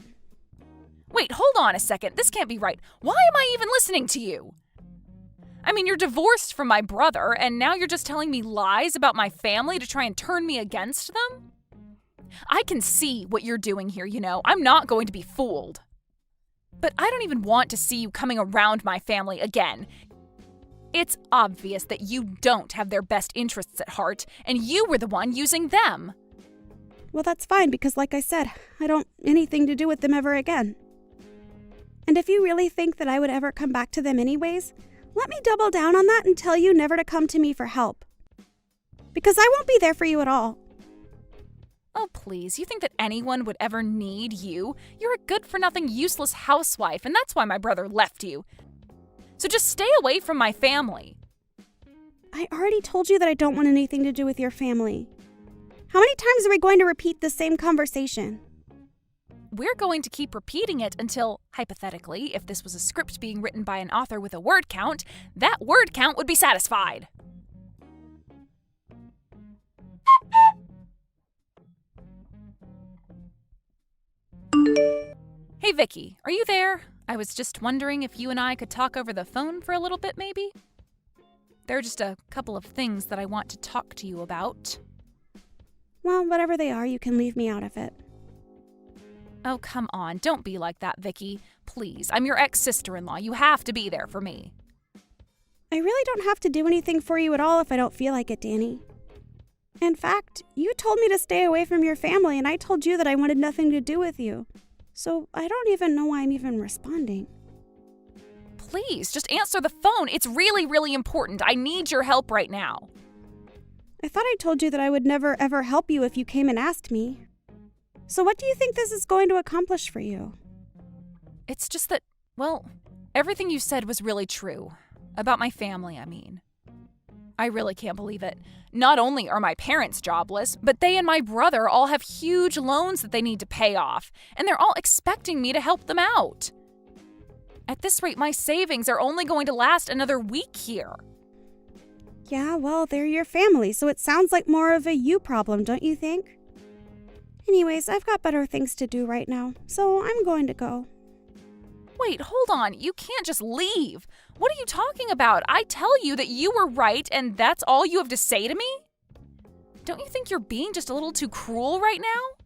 Wait, hold on a second. This can't be right. Why am I even listening to you? I mean, you're divorced from my brother, and now you're just telling me lies about my family to try and turn me against them? I can see what you're doing here, you know. I'm not going to be fooled. But I don't even want to see you coming around my family again. It's obvious that you don't have their best interests at heart, and you were the one using them. Well, that's fine, because like I said, I don't anything to do with them ever again. And if you really think that I would ever come back to them anyways, let me double down on that and tell you never to come to me for help. Because I won't be there for you at all. Oh, please, you think that anyone would ever need you? You're a good-for-nothing, useless housewife, and that's why my brother left you. So just stay away from my family. I already told you that I don't want anything to do with your family. How many times are we going to repeat the same conversation? We're going to keep repeating it until, hypothetically, if this was a script being written by an author with a word count, that word count would be satisfied. Hey, Vicky, are you there? I was just wondering if you and I could talk over the phone for a little bit, maybe? There are just a couple of things that I want to talk to you about. Well, whatever they are, you can leave me out of it. Oh, come on. Don't be like that, Vicky. Please, I'm your ex-sister-in-law. You have to be there for me. I really don't have to do anything for you at all if I don't feel like it, Danny. In fact, you told me to stay away from your family, and I told you that I wanted nothing to do with you. So I don't even know why I'm even responding. Please, just answer the phone. It's really, really important. I need your help right now. I thought I told you that I would never ever help you if you came and asked me. So what do you think this is going to accomplish for you? It's just that, well, everything you said was really true. About my family, I mean. I really can't believe it. Not only are my parents jobless, but they and my brother all have huge loans that they need to pay off, and they're all expecting me to help them out. At this rate, my savings are only going to last another week here. Yeah, well, they're your family, so it sounds like more of a you problem, don't you think? Anyways, I've got better things to do right now, so I'm going to go. Wait, hold on. You can't just leave. What are you talking about? I tell you that you were right and that's all you have to say to me? Don't you think you're being just a little too cruel right now?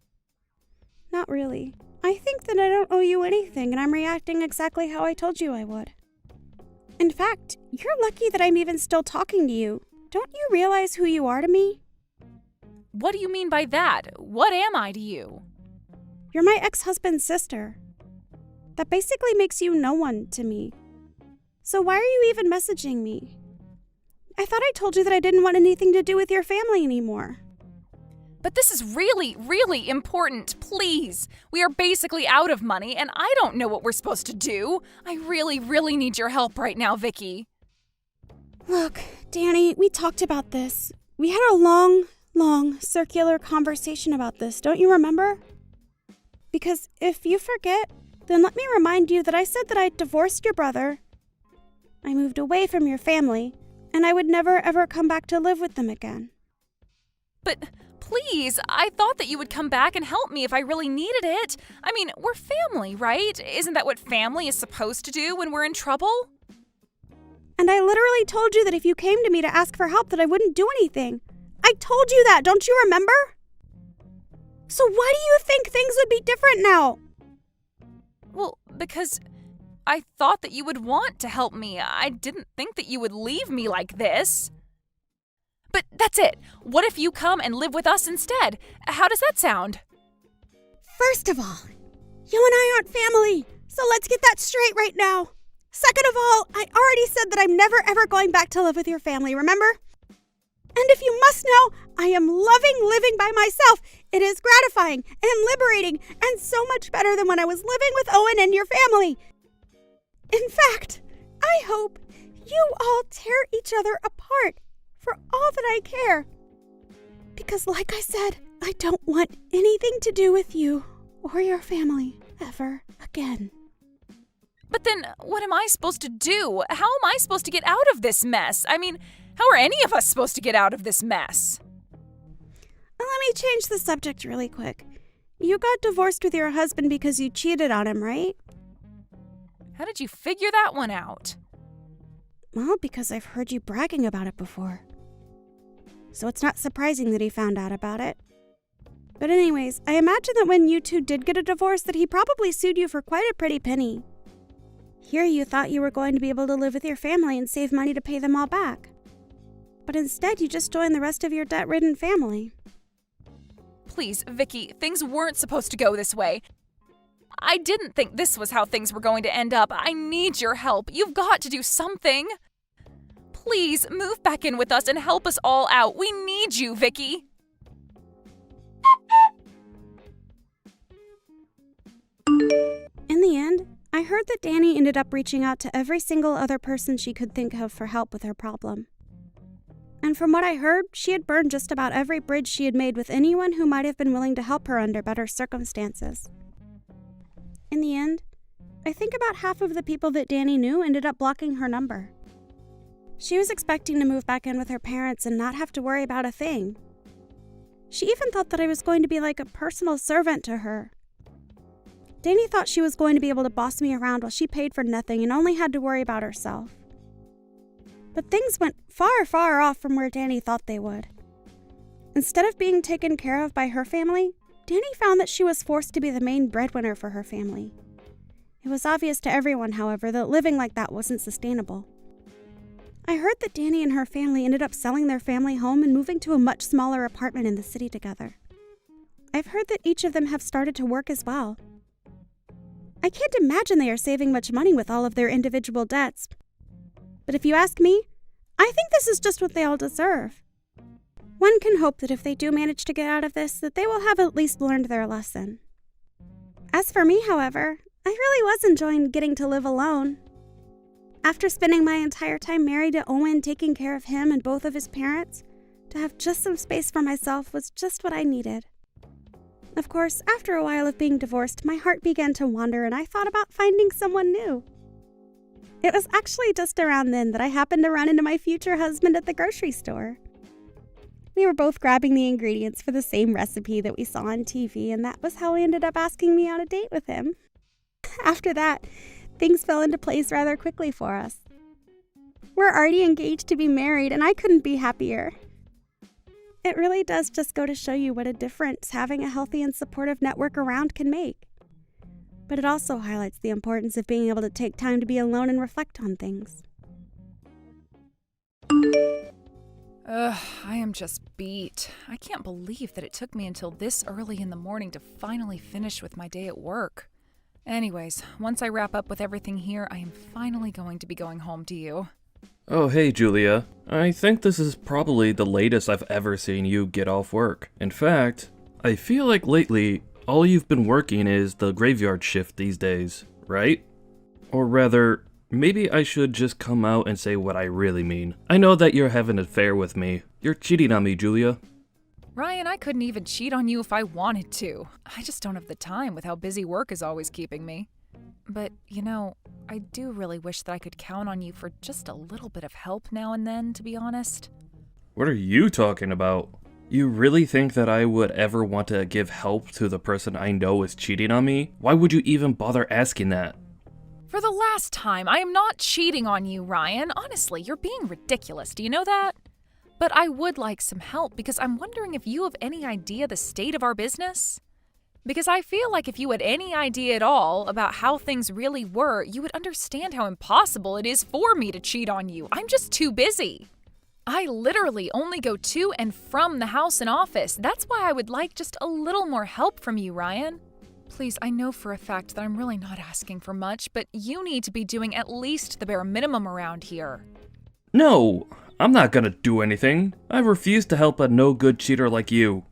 Not really. I think that I don't owe you anything and I'm reacting exactly how I told you I would. In fact, you're lucky that I'm even still talking to you. Don't you realize who you are to me? What do you mean by that? What am I to you? You're my ex-husband's sister. That basically makes you no one to me. So why are you even messaging me? I thought I told you that I didn't want anything to do with your family anymore. But this is really, really important. Please. We are basically out of money and I don't know what we're supposed to do. I really, really need your help right now, Vicky. Look, Danny, we talked about this. We had a long, circular conversation about this, don't you remember? Because if you forget, then let me remind you that I said that I divorced your brother, I moved away from your family, and I would never ever come back to live with them again. But please, I thought that you would come back and help me if I really needed it. I mean, we're family, right? Isn't that what family is supposed to do when we're in trouble? And I literally told you that if you came to me to ask for help that I wouldn't do anything. I told you that, don't you remember? So why do you think things would be different now? Well, because I thought that you would want to help me. I didn't think that you would leave me like this. But that's it. What if you come and live with us instead? How does that sound? First of all, you and I aren't family, so let's get that straight right now. Second of all, I already said that I'm never ever going back to live with your family, remember? And if you must know, I am loving living by myself. It is gratifying and liberating and so much better than when I was living with Owen and your family. In fact, I hope you all tear each other apart for all that I care. Because like I said, I don't want anything to do with you or your family ever again. But then, what am I supposed to do? How am I supposed to get out of this mess? I mean, how are any of us supposed to get out of this mess? Let me change the subject really quick. You got divorced with your husband because you cheated on him, right? How did you figure that one out? Well, because I've heard you bragging about it before. So it's not surprising that he found out about it. But anyways, I imagine that when you two did get a divorce that he probably sued you for quite a pretty penny. Here you thought you were going to be able to live with your family and save money to pay them all back. But instead you just joined the rest of your debt-ridden family. Please, Vicky, things weren't supposed to go this way. I didn't think this was how things were going to end up. I need your help. You've got to do something. Please, move back in with us and help us all out. We need you, Vicky. In the end, I heard that Danny ended up reaching out to every single other person she could think of for help with her problem. And from what I heard, she had burned just about every bridge she had made with anyone who might have been willing to help her under better circumstances. In the end, I think about half of the people that Danny knew ended up blocking her number. She was expecting to move back in with her parents and not have to worry about a thing. She even thought that I was going to be like a personal servant to her. Danny thought she was going to be able to boss me around while she paid for nothing and only had to worry about herself. But things went far, far off from where Danny thought they would. Instead of being taken care of by her family, Danny found that she was forced to be the main breadwinner for her family. It was obvious to everyone, however, that living like that wasn't sustainable. I heard that Danny and her family ended up selling their family home and moving to a much smaller apartment in the city together. I've heard that each of them have started to work as well. I can't imagine they are saving much money with all of their individual debts. But if you ask me, I think this is just what they all deserve. One can hope that if they do manage to get out of this, that they will have at least learned their lesson. As for me, however, I really was enjoying getting to live alone. After spending my entire time married to Owen, taking care of him and both of his parents, to have just some space for myself was just what I needed. Of course, after a while of being divorced, my heart began to wander and I thought about finding someone new. It was actually just around then that I happened to run into my future husband at the grocery store. We were both grabbing the ingredients for the same recipe that we saw on TV, and that was how he ended up asking me on a date with him. After that, things fell into place rather quickly for us. We're already engaged to be married, and I couldn't be happier. It really does just go to show you what a difference having a healthy and supportive network around can make. But it also highlights the importance of being able to take time to be alone and reflect on things. I am just beat. I can't believe that it took me until this early in the morning to finally finish with my day at work. Anyways, once I wrap up with everything here, I am finally going to be going home to you. Oh, hey, Julia. I think this is probably the latest I've ever seen you get off work. In fact, I feel like lately, all you've been working is the graveyard shift these days, right? Or rather, maybe I should just come out and say what I really mean. I know that you're having an affair with me. You're cheating on me, Julia. Ryan, I couldn't even cheat on you if I wanted to. I just don't have the time with how busy work is always keeping me. But, I do really wish that I could count on you for just a little bit of help now and then, to be honest. What are you talking about? You really think that I would ever want to give help to the person I know is cheating on me? Why would you even bother asking that? For the last time, I am not cheating on you, Ryan. Honestly, you're being ridiculous. Do you know that? But I would like some help because I'm wondering if you have any idea the state of our business? Because I feel like if you had any idea at all about how things really were, you would understand how impossible it is for me to cheat on you. I'm just too busy. I literally only go to and from the house and office. That's why I would like just a little more help from you, Ryan. Please, I know for a fact that I'm really not asking for much, but you need to be doing at least the bare minimum around here. No, I'm not gonna do anything. I refuse to help a no-good cheater like you.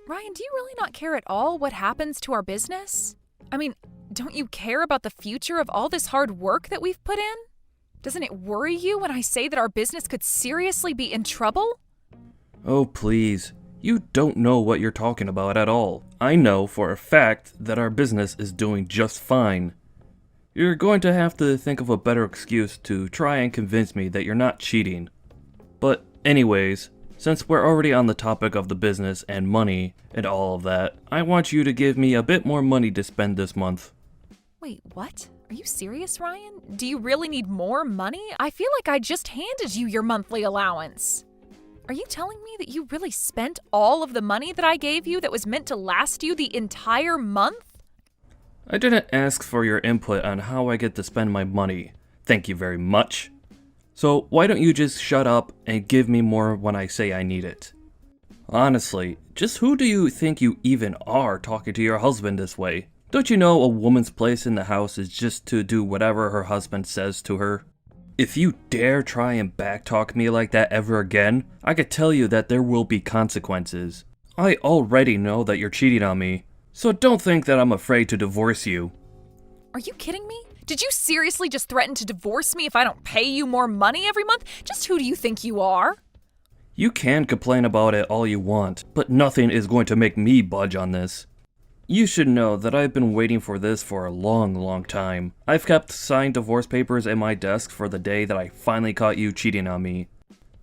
Ryan, do you really not care at all what happens to our business? I mean, don't you care about the future of all this hard work that we've put in? Doesn't it worry you when I say that our business could seriously be in trouble? Oh, please. You don't know what you're talking about at all. I know for a fact that our business is doing just fine. You're going to have to think of a better excuse to try and convince me that you're not cheating. But anyways, since we're already on the topic of the business and money and all of that, I want you to give me a bit more money to spend this month. Wait, what? Are you serious, Ryan? Do you really need more money? I feel like I just handed you your monthly allowance. Are you telling me that you really spent all of the money that I gave you that was meant to last you the entire month? I didn't ask for your input on how I get to spend my money. Thank you very much. So why don't you just shut up and give me more when I say I need it? Honestly, just who do you think you even are talking to your husband this way? Don't you know a woman's place in the house is just to do whatever her husband says to her? If you dare try and backtalk me like that ever again, I could tell you that there will be consequences. I already know that you're cheating on me, so don't think that I'm afraid to divorce you. Are you kidding me? Did you seriously just threaten to divorce me if I don't pay you more money every month? Just who do you think you are? You can complain about it all you want, but nothing is going to make me budge on this. You should know that I've been waiting for this for a long time. I've kept signed divorce papers in my desk for the day that I finally caught you cheating on me.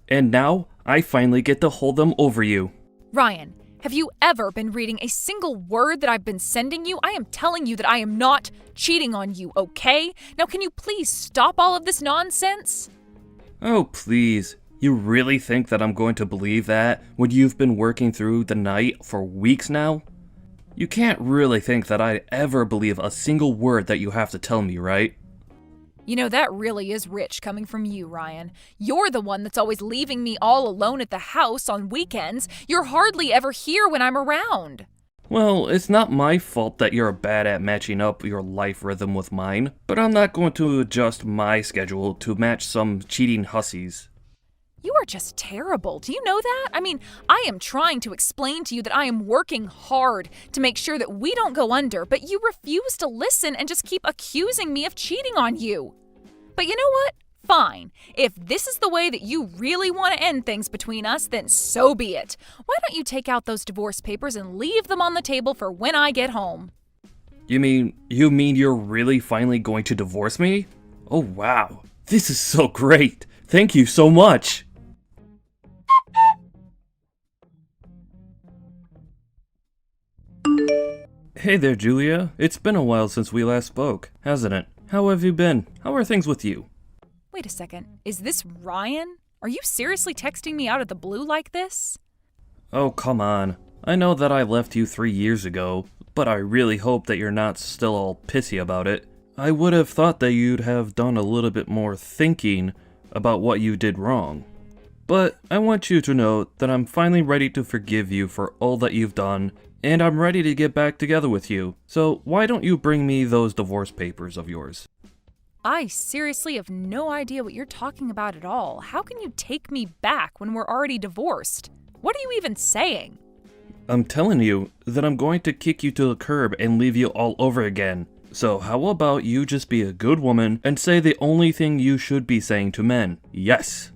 And now, I finally get to hold them over you. Ryan, have you ever been reading a single word that I've been sending you? I am telling you that I am not cheating on you, okay? Now can you please stop all of this nonsense? Oh, please. You really think that I'm going to believe that when you've been working through the night for weeks now? You can't really think that I'd ever believe a single word that you have to tell me, right? You know, that really is rich coming from you, Ryan. You're the one that's always leaving me all alone at the house on weekends. You're hardly ever here when I'm around. Well, it's not my fault that you're bad at matching up your life rhythm with mine, but I'm not going to adjust my schedule to match some cheating hussies. You are just terrible. Do you know that? I mean, I am trying to explain to you that I am working hard to make sure that we don't go under, but you refuse to listen and just keep accusing me of cheating on you. But you know what? Fine. If this is the way that you really want to end things between us, then so be it. Why don't you take out those divorce papers and leave them on the table for when I get home? You mean you're really finally going to divorce me? Oh wow, this is so great. Thank you so much. Hey there, Julia. It's been a while since we last spoke, hasn't it? How have you been? How are things with you? Wait a second. Is this Ryan? Are you seriously texting me out of the blue like this? Oh, come on. I know that I left you 3 years ago, but I really hope that you're not still all pissy about it. I would have thought that you'd have done a little bit more thinking about what you did wrong. But I want you to know that I'm finally ready to forgive you for all that you've done, and I'm ready to get back together with you. So why don't you bring me those divorce papers of yours? I seriously have no idea what you're talking about at all. How can you take me back when we're already divorced? What are you even saying? I'm telling you that I'm going to kick you to the curb and leave you all over again. So how about you just be a good woman and say the only thing you should be saying to men? Yes.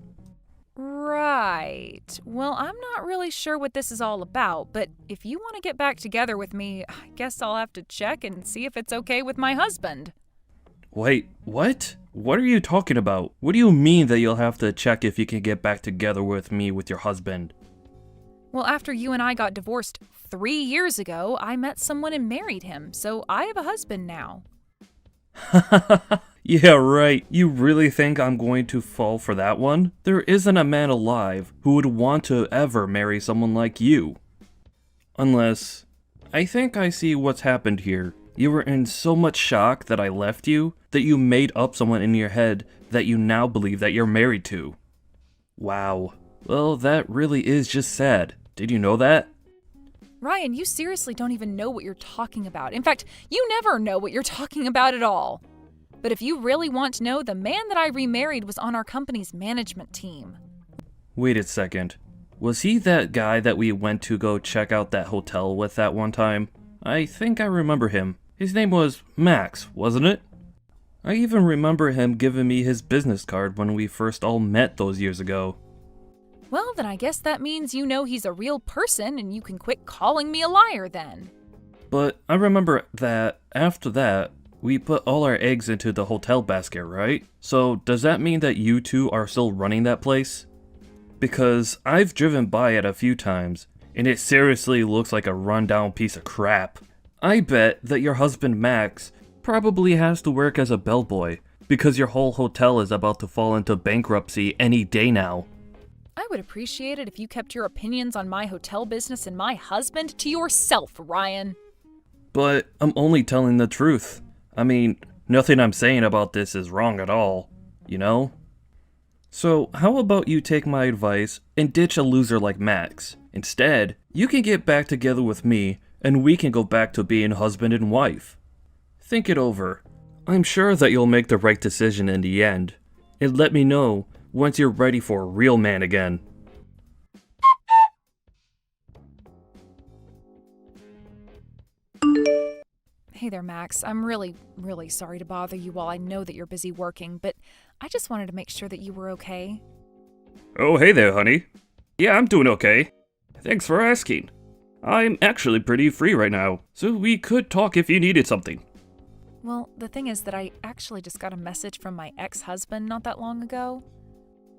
Right. Well, I'm not really sure what this is all about, but if you want to get back together with me, I guess I'll have to check and see if it's okay with my husband. Wait, what? What are you talking about? What do you mean that you'll have to check if you can get back together with me with your husband? Well, after you and I got divorced 3 years ago, I met someone and married him, so I have a husband now. Yeah, right. You really think I'm going to fall for that one? There isn't a man alive who would want to ever marry someone like you. Unless, I think I see what's happened here. You were in so much shock that I left you, that you made up someone in your head that you now believe that you're married to. Wow. Well, that really is just sad. Did you know that? Ryan, you seriously don't even know what you're talking about. In fact, you never know what you're talking about at all. But if you really want to know, the man that I remarried was on our company's management team. Wait a second. Was he that guy that we went to go check out that hotel with that one time? I think I remember him. His name was Max, wasn't it? I even remember him giving me his business card when we first all met those years ago. Well, then I guess that means you know he's a real person and you can quit calling me a liar then. But I remember that after that, we put all our eggs into the hotel basket, right? So does that mean that you two are still running that place? Because I've driven by it a few times, and it seriously looks like a rundown piece of crap. I bet that your husband Max probably has to work as a bellboy, because your whole hotel is about to fall into bankruptcy any day now. I would appreciate it if you kept your opinions on my hotel business and my husband to yourself, Ryan. But I'm only telling the truth. I mean, nothing I'm saying about this is wrong at all, you know? So how about you take my advice and ditch a loser like Max? Instead, you can get back together with me and we can go back to being husband and wife. Think it over. I'm sure that you'll make the right decision in the end. And let me know once you're ready for a real man again. Hey there, Max. I'm really sorry to bother you while I know that you're busy working, but I just wanted to make sure that you were okay. Oh, hey there, honey. Yeah, I'm doing okay. Thanks for asking. I'm actually pretty free right now, so we could talk if you needed something. Well, the thing is that I actually just got a message from my ex-husband not that long ago.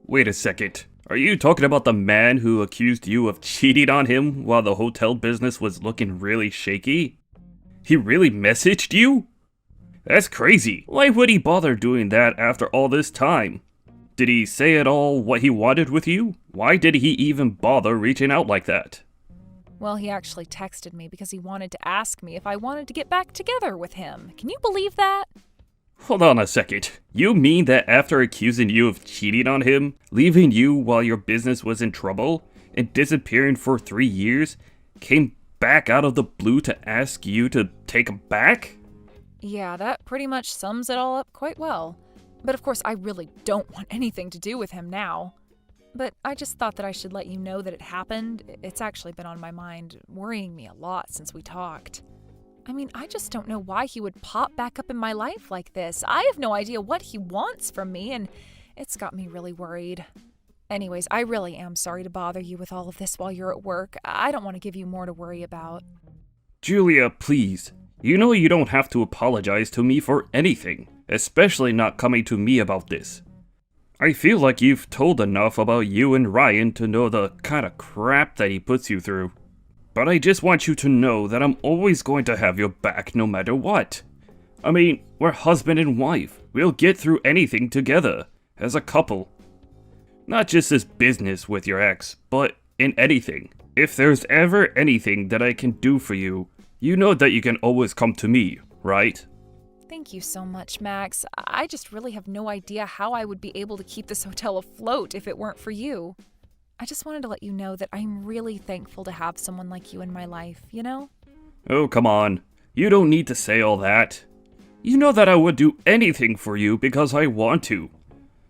Wait a second. Are you talking about the man who accused you of cheating on him while the hotel business was looking really shaky? He really messaged you? That's crazy. Why would he bother doing that after all this time? Did he say at all what he wanted with you? Why did he even bother reaching out like that? Well, he actually texted me because he wanted to ask me if I wanted to get back together with him. Can you believe that? Hold on a second. You mean that after accusing you of cheating on him, leaving you while your business was in trouble, and disappearing for 3 years, came back out of the blue to ask you to take him back? Yeah, that pretty much sums it all up quite well. But of course, I really don't want anything to do with him now. But I just thought that I should let you know that it happened. It's actually been on my mind, worrying me a lot since we talked. I mean, I just don't know why he would pop back up in my life like this. I have no idea what he wants from me, and it's got me really worried. Anyways, I really am sorry to bother you with all of this while you're at work. I don't want to give you more to worry about. Julia, please. You know you don't have to apologize to me for anything, especially not coming to me about this. I feel like you've told enough about you and Ryan to know the kind of crap that he puts you through. But I just want you to know that I'm always going to have your back no matter what. I mean, we're husband and wife. We'll get through anything together, as a couple. Not just this business with your ex, but in anything. If there's ever anything that I can do for you, you know that you can always come to me, right? Thank you so much, Max. I just really have no idea how I would be able to keep this hotel afloat if it weren't for you. I just wanted to let you know that I'm really thankful to have someone like you in my life, you know? Oh, come on. You don't need to say all that. You know that I would do anything for you because I want to.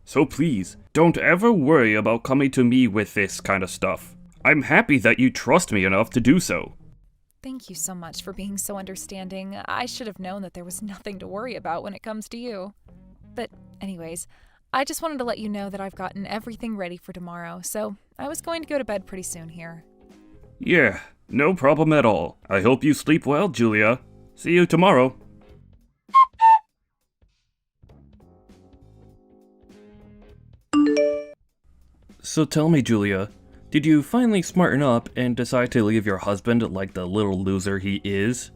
So please, don't ever worry about coming to me with this kind of stuff. I'm happy that you trust me enough to do so. Thank you so much for being so understanding. I should have known that there was nothing to worry about when it comes to you. But anyways, I just wanted to let you know that I've gotten everything ready for tomorrow, so I was going to go to bed pretty soon here. Yeah, no problem at all. I hope you sleep well, Julia. See you tomorrow. So tell me, Julia, did you finally smarten up and decide to leave your husband like the little loser he is?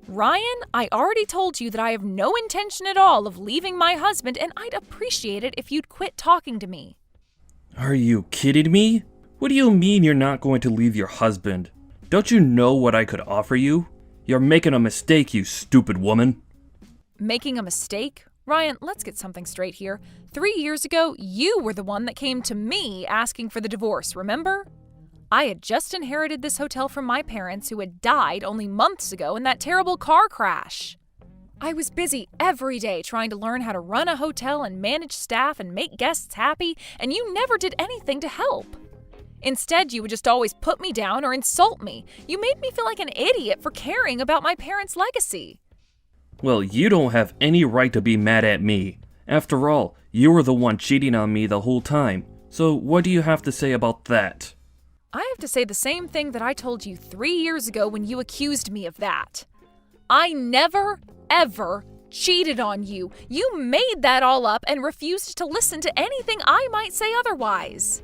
Ryan, I already told you that I have no intention at all of leaving my husband, and I'd appreciate it if you'd quit talking to me. Are you kidding me? What do you mean you're not going to leave your husband? Don't you know what I could offer you? You're making a mistake, you stupid woman. Making a mistake? Ryan, let's get something straight here. 3 years ago, you were the one that came to me asking for the divorce, remember? I had just inherited this hotel from my parents who had died only months ago in that terrible car crash. I was busy every day trying to learn how to run a hotel and manage staff and make guests happy, and you never did anything to help. Instead, you would just always put me down or insult me. You made me feel like an idiot for caring about my parents' legacy. Well, you don't have any right to be mad at me. After all, you were the one cheating on me the whole time. So what do you have to say about that? I have to say the same thing that I told you 3 years ago when you accused me of that. I never, ever cheated on you. You made that all up and refused to listen to anything I might say otherwise.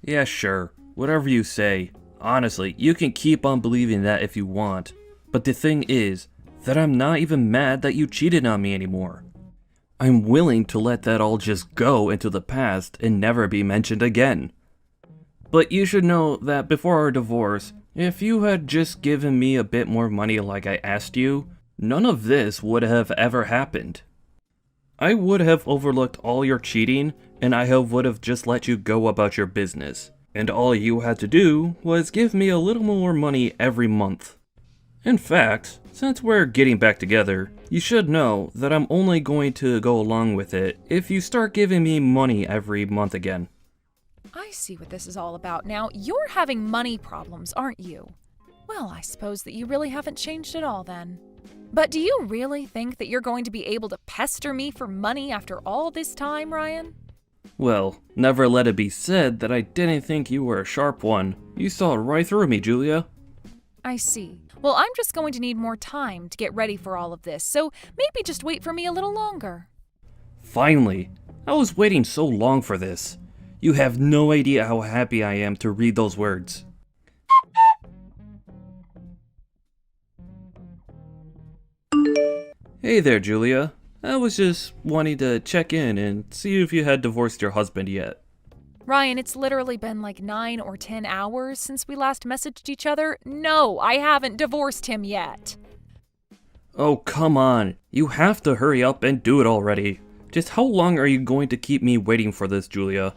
Yeah, sure. Whatever you say. Honestly, you can keep on believing that if you want. But the thing is that I'm not even mad that you cheated on me anymore. I'm willing to let that all just go into the past and never be mentioned again. But you should know that before our divorce, if you had just given me a bit more money like I asked you, none of this would have ever happened. I would have overlooked all your cheating, and I would have just let you go about your business. And all you had to do was give me a little more money every month. In fact, since we're getting back together, you should know that I'm only going to go along with it if you start giving me money every month again. I see what this is all about now. You're having money problems, aren't you? Well, I suppose that you really haven't changed at all then. But do you really think that you're going to be able to pester me for money after all this time, Ryan? Well, never let it be said that I didn't think you were a sharp one. You saw right through me, Julia. I see. Well, I'm just going to need more time to get ready for all of this, so maybe just wait for me a little longer. Finally! I was waiting so long for this. You have no idea how happy I am to read those words. Hey there, Julia. I was just wanting to check in and see if you had divorced your husband yet. Ryan, it's literally been like 9 or 10 hours since we last messaged each other. No, I haven't divorced him yet. Oh, come on. You have to hurry up and do it already. Just how long are you going to keep me waiting for this, Julia?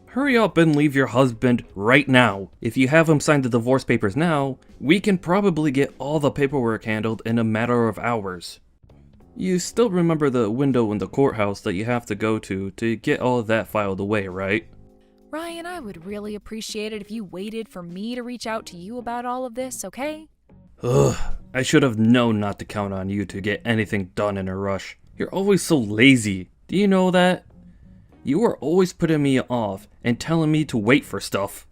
Hurry up and leave your husband right now. If you have him sign the divorce papers now, we can probably get all the paperwork handled in a matter of hours. You still remember the window in the courthouse that you have to go to get all of that filed away, right? Ryan, I would really appreciate it if you waited for me to reach out to you about all of this, okay? Ugh, I should have known not to count on you to get anything done in a rush. You're always so lazy. Do you know that? You are always putting me off and telling me to wait for stuff.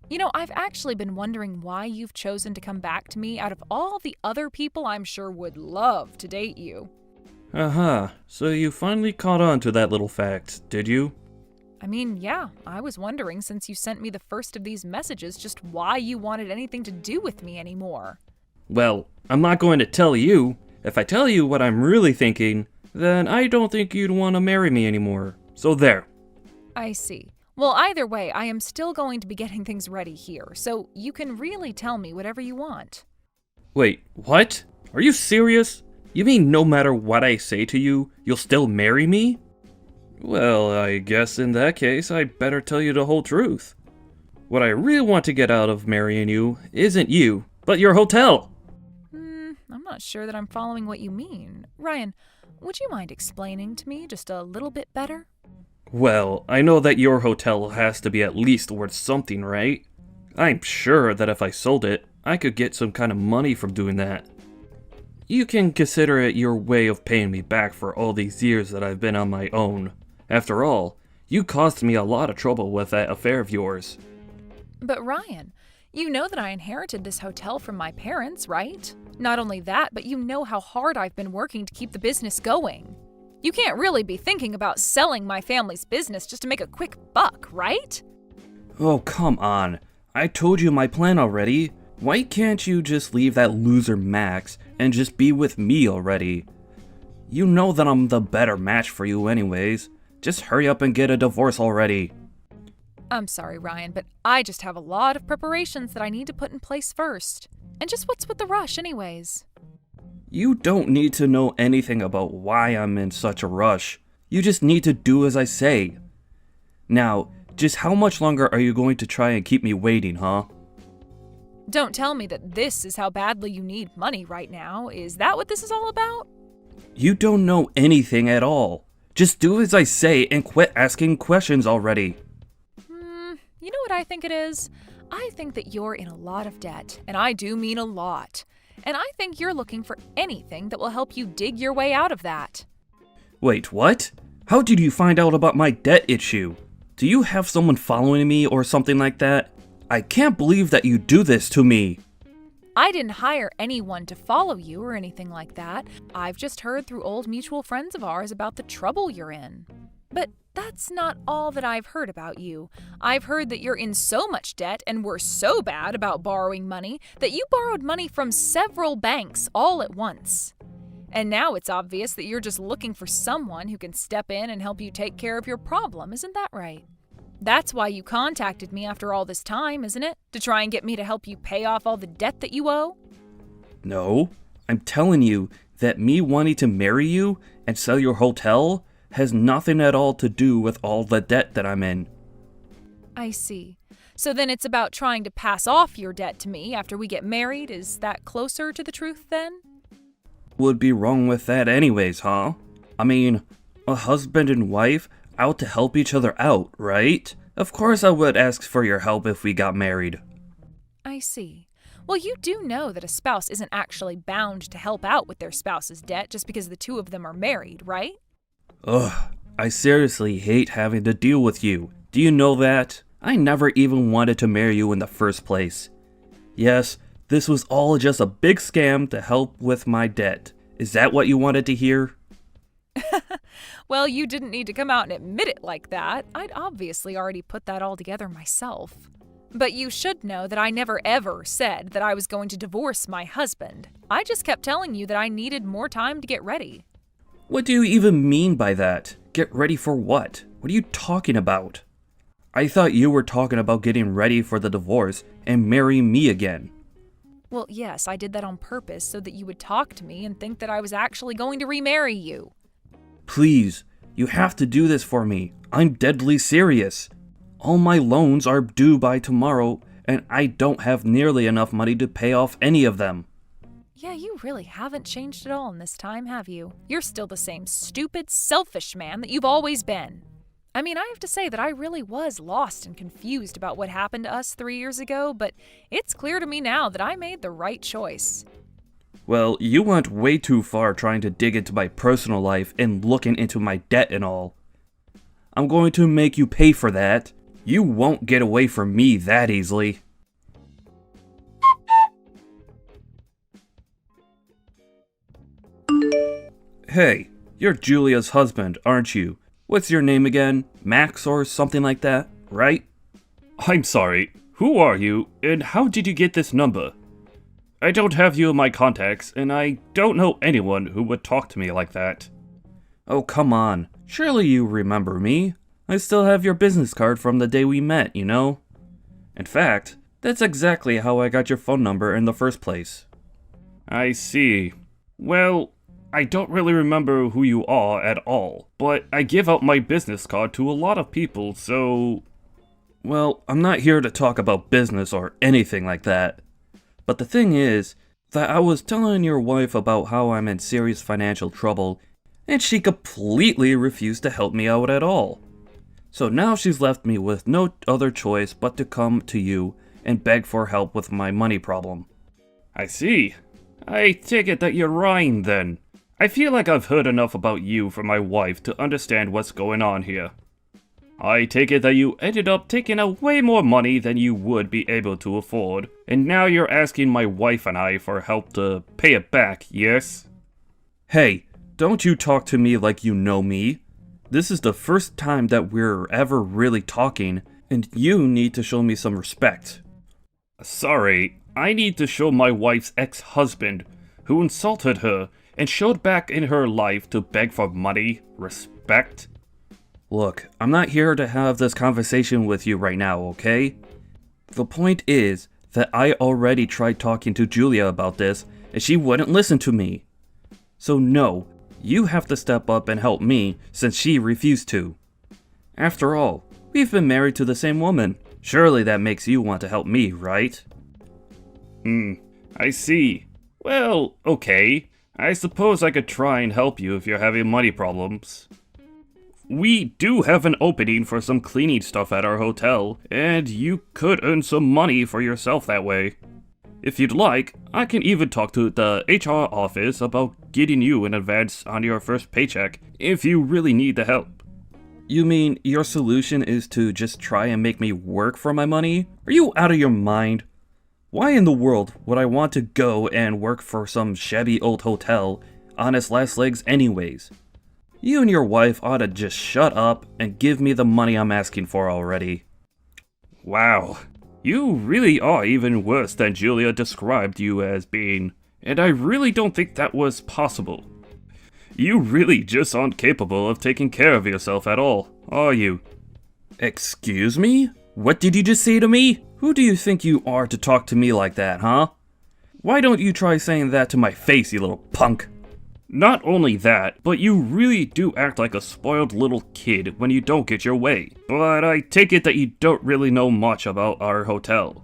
You know, I've actually been wondering why you've chosen to come back to me out of all the other people I'm sure would love to date you. Uh-huh, so you finally caught on to that little fact, did you? I mean, yeah, I was wondering since you sent me the first of these messages just why you wanted anything to do with me anymore. Well, I'm not going to tell you. If I tell you what I'm really thinking, then I don't think you'd want to marry me anymore. So there. I see. Well, either way, I am still going to be getting things ready here, so you can really tell me whatever you want. Wait, what? Are you serious? You mean no matter what I say to you, you'll still marry me? Well, I guess in that case, I'd better tell you the whole truth. What I really want to get out of marrying you isn't you, but your hotel. I'm not sure that I'm following what you mean. Ryan, would you mind explaining to me just a little bit better? Well, I know that your hotel has to be at least worth something, right? I'm sure that if I sold it, I could get some kind of money from doing that. You can consider it your way of paying me back for all these years that I've been on my own. After all, you caused me a lot of trouble with that affair of yours. But Ryan, you know that I inherited this hotel from my parents, right? Not only that, but you know how hard I've been working to keep the business going. You can't really be thinking about selling my family's business just to make a quick buck, right? Oh, come on. I told you my plan already. Why can't you just leave that loser Max and just be with me already? You know that I'm the better match for you anyways. Just hurry up and get a divorce already. I'm sorry, Ryan, but I just have a lot of preparations that I need to put in place first. And just what's with the rush anyways? You don't need to know anything about why I'm in such a rush. You just need to do as I say. Now, just how much longer are you going to try and keep me waiting, huh? Don't tell me that this is how badly you need money right now. Is that what this is all about? You don't know anything at all. Just do as I say and quit asking questions already. You know what I think it is? I think that you're in a lot of debt, and I do mean a lot. And I think you're looking for anything that will help you dig your way out of that. Wait, what? How did you find out about my debt issue? Do you have someone following me or something like that? I can't believe that you do this to me. I didn't hire anyone to follow you or anything like that. I've just heard through old mutual friends of ours about the trouble you're in. But that's not all that I've heard about you. I've heard that you're in so much debt and were so bad about borrowing money that you borrowed money from several banks all at once. And now it's obvious that you're just looking for someone who can step in and help you take care of your problem, isn't that right? That's why you contacted me after all this time, isn't it? To try and get me to help you pay off all the debt that you owe? No, I'm telling you that me wanting to marry you and sell your hotel has nothing at all to do with all the debt that I'm in. I see. So then it's about trying to pass off your debt to me after we get married? Is that closer to the truth then? Would be wrong with that anyways, huh? I mean, a husband and wife out to help each other out, right? Of course I would ask for your help if we got married. I see. Well, you do know that a spouse isn't actually bound to help out with their spouse's debt just because the two of them are married, right? Ugh, I seriously hate having to deal with you. Do you know that? I never even wanted to marry you in the first place. Yes, this was all just a big scam to help with my debt. Is that what you wanted to hear? Well, you didn't need to come out and admit it like that. I'd obviously already put that all together myself. But you should know that I never ever said that I was going to divorce my husband. I just kept telling you that I needed more time to get ready. What do you even mean by that? Get ready for what? What are you talking about? I thought you were talking about getting ready for the divorce and marrying me again. Well, yes, I did that on purpose so that you would talk to me and think that I was actually going to remarry you. Please, you have to do this for me. I'm deadly serious. All my loans are due by tomorrow, and I don't have nearly enough money to pay off any of them. Yeah, you really haven't changed at all in this time, have you? You're still the same stupid, selfish man that you've always been. I mean, I have to say that I really was lost and confused about what happened to us 3 years ago, but it's clear to me now that I made the right choice. Well, you went way too far trying to dig into my personal life and looking into my debt and all. I'm going to make you pay for that. You won't get away from me that easily. Hey, you're Julia's husband, aren't you? What's your name again? Max or something like that, right? I'm sorry, who are you, and how did you get this number? I don't have you in my contacts, and I don't know anyone who would talk to me like that. Oh, come on. Surely you remember me. I still have your business card from the day we met, you know? In fact, that's exactly how I got your phone number in the first place. I see. Well, I don't really remember who you are at all, but I give out my business card to a lot of people, so... Well, I'm not here to talk about business or anything like that. But the thing is that I was telling your wife about how I'm in serious financial trouble, and she completely refused to help me out at all. So now she's left me with no other choice but to come to you and beg for help with my money problem. I see. I take it that you're lying then. I feel like I've heard enough about you from my wife to understand what's going on here. I take it that you ended up taking out way more money than you would be able to afford, and now you're asking my wife and I for help to pay it back, yes? Hey, don't you talk to me like you know me. This is the first time that we're ever really talking, and you need to show me some respect. Sorry, I need to show my wife's ex-husband, who insulted her and showed back in her life to beg for money, respect. Look, I'm not here to have this conversation with you right now, okay? The point is that I already tried talking to Julia about this, and she wouldn't listen to me. So no, you have to step up and help me since she refused to. After all, we've been married to the same woman. Surely that makes you want to help me, right? I see. Well, okay. I suppose I could try and help you if you're having money problems. We do have an opening for some cleaning stuff at our hotel, and you could earn some money for yourself that way. If you'd like, I can even talk to the HR office about getting you an advance on your first paycheck if you really need the help. You mean your solution is to just try and make me work for my money? Are you out of your mind? Why in the world would I want to go and work for some shabby old hotel on its last legs anyways? You and your wife ought to just shut up and give me the money I'm asking for already. Wow, you really are even worse than Julia described you as being, and I really don't think that was possible. You really just aren't capable of taking care of yourself at all, are you? Excuse me? What did you just say to me? Who do you think you are to talk to me like that, huh? Why don't you try saying that to my face, you little punk? Not only that, but you really do act like a spoiled little kid when you don't get your way. But I take it that you don't really know much about our hotel.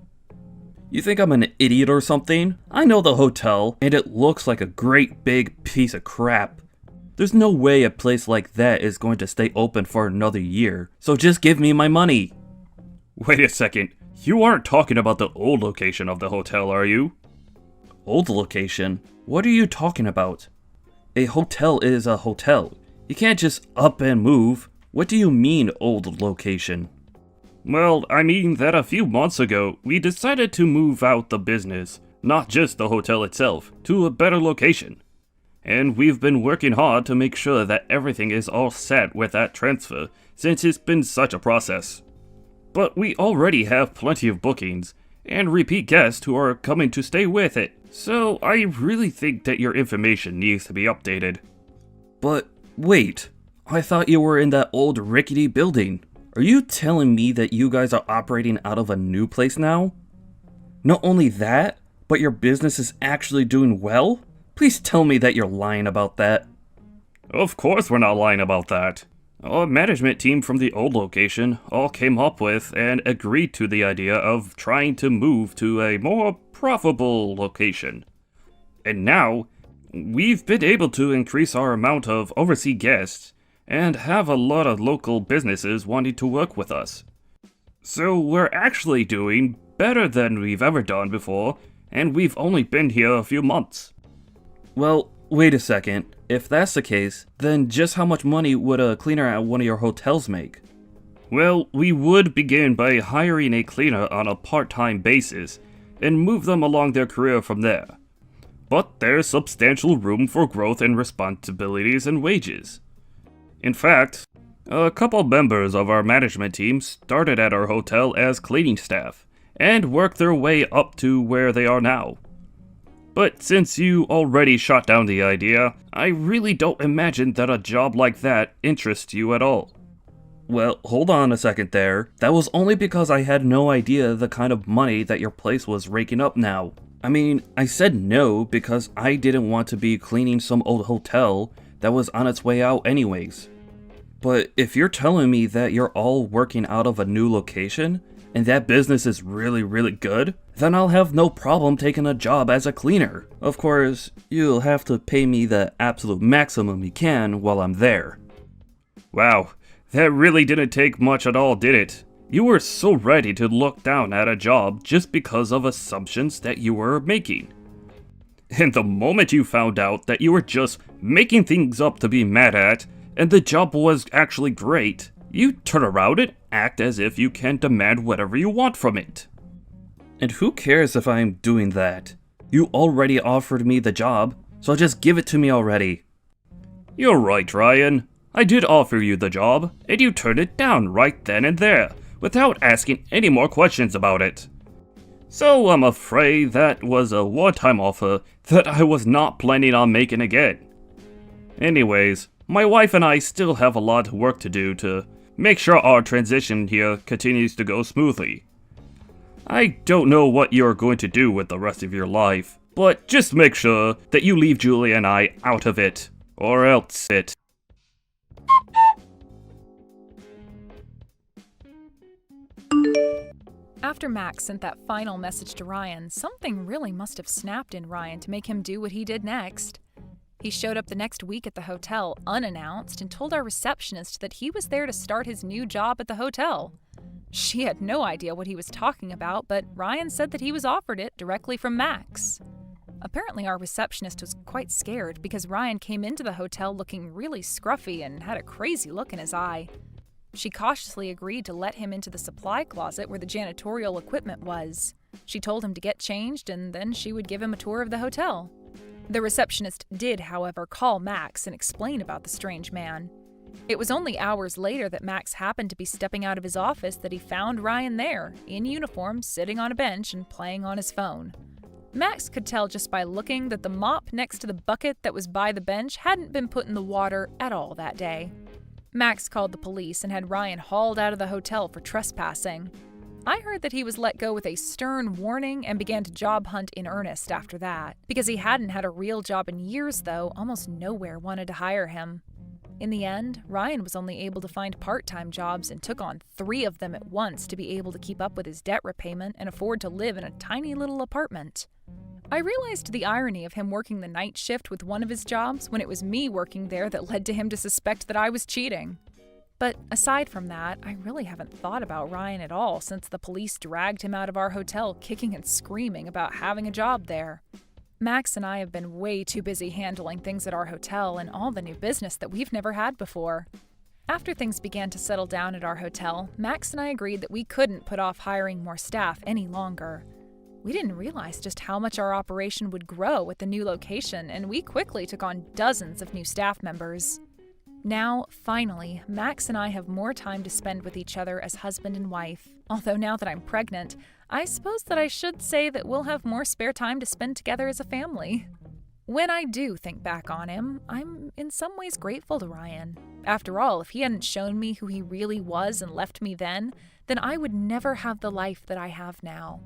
You think I'm an idiot or something? I know the hotel, and it looks like a great big piece of crap. There's no way a place like that is going to stay open for another year, so just give me my money. Wait a second, you aren't talking about the old location of the hotel, are you? Old location? What are you talking about? A hotel is a hotel. You can't just up and move. What do you mean, old location? Well, I mean that a few months ago, we decided to move out the business, not just the hotel itself, to a better location. And we've been working hard to make sure that everything is all set with that transfer, since it's been such a process. But we already have plenty of bookings, and repeat guests who are coming to stay with it. So I really think that your information needs to be updated. But wait, I thought you were in that old rickety building. Are you telling me that you guys are operating out of a new place now? Not only that, but your business is actually doing well? Please tell me that you're lying about that. Of course we're not lying about that. Our management team from the old location all came up with and agreed to the idea of trying to move to a more profitable location. And now, we've been able to increase our amount of overseas guests and have a lot of local businesses wanting to work with us. So we're actually doing better than we've ever done before, and we've only been here a few months. Well, wait a second. If that's the case, then just how much money would a cleaner at one of your hotels make? Well, we would begin by hiring a cleaner on a part-time basis and move them along their career from there. But there's substantial room for growth in responsibilities and wages. In fact, a couple members of our management team started at our hotel as cleaning staff and worked their way up to where they are now. But since you already shot down the idea, I really don't imagine that a job like that interests you at all. Well, hold on a second there. That was only because I had no idea the kind of money that your place was raking up now. I mean, I said no because I didn't want to be cleaning some old hotel that was on its way out anyways. But if you're telling me that you're all working out of a new location, and that business is really, really good, then I'll have no problem taking a job as a cleaner. Of course, you'll have to pay me the absolute maximum you can while I'm there. Wow, that really didn't take much at all, did it? You were so ready to look down at a job just because of assumptions that you were making. And the moment you found out that you were just making things up to be mad at, and the job was actually great, you turn around and act as if you can demand whatever you want from it. And who cares if I'm doing that? You already offered me the job, so just give it to me already. You're right, Ryan. I did offer you the job, and you turned it down right then and there, without asking any more questions about it. So I'm afraid that was a one-time offer that I was not planning on making again. Anyways, my wife and I still have a lot of work to do to make sure our transition here continues to go smoothly. I don't know what you're going to do with the rest of your life, but just make sure that you leave Julie and I out of it, or else it. After Max sent that final message to Ryan, something really must have snapped in Ryan to make him do what he did next. He showed up the next week at the hotel unannounced and told our receptionist that he was there to start his new job at the hotel. She had no idea what he was talking about, but Ryan said that he was offered it directly from Max. Apparently, our receptionist was quite scared because Ryan came into the hotel looking really scruffy and had a crazy look in his eye. She cautiously agreed to let him into the supply closet where the janitorial equipment was. She told him to get changed and then she would give him a tour of the hotel. The receptionist did, however, call Max and explain about the strange man. It was only hours later that Max happened to be stepping out of his office that he found Ryan there, in uniform, sitting on a bench and playing on his phone. Max could tell just by looking that the mop next to the bucket that was by the bench hadn't been put in the water at all that day. Max called the police and had Ryan hauled out of the hotel for trespassing. I heard that he was let go with a stern warning and began to job hunt in earnest after that. Because he hadn't had a real job in years, though, almost nowhere wanted to hire him. In the end, Ryan was only able to find part-time jobs and took on 3 of them at once to be able to keep up with his debt repayment and afford to live in a tiny little apartment. I realized the irony of him working the night shift with one of his jobs when it was me working there that led to him to suspect that I was cheating. But aside from that, I really haven't thought about Ryan at all since the police dragged him out of our hotel kicking and screaming about having a job there. Max and I have been way too busy handling things at our hotel and all the new business that we've never had before. After things began to settle down at our hotel, Max and I agreed that we couldn't put off hiring more staff any longer. We didn't realize just how much our operation would grow at the new location, and we quickly took on dozens of new staff members. Now, finally, Max and I have more time to spend with each other as husband and wife. Although now that I'm pregnant, I suppose that I should say that we'll have more spare time to spend together as a family. When I do think back on him, I'm in some ways grateful to Ryan. After all, if he hadn't shown me who he really was and left me then I would never have the life that I have now.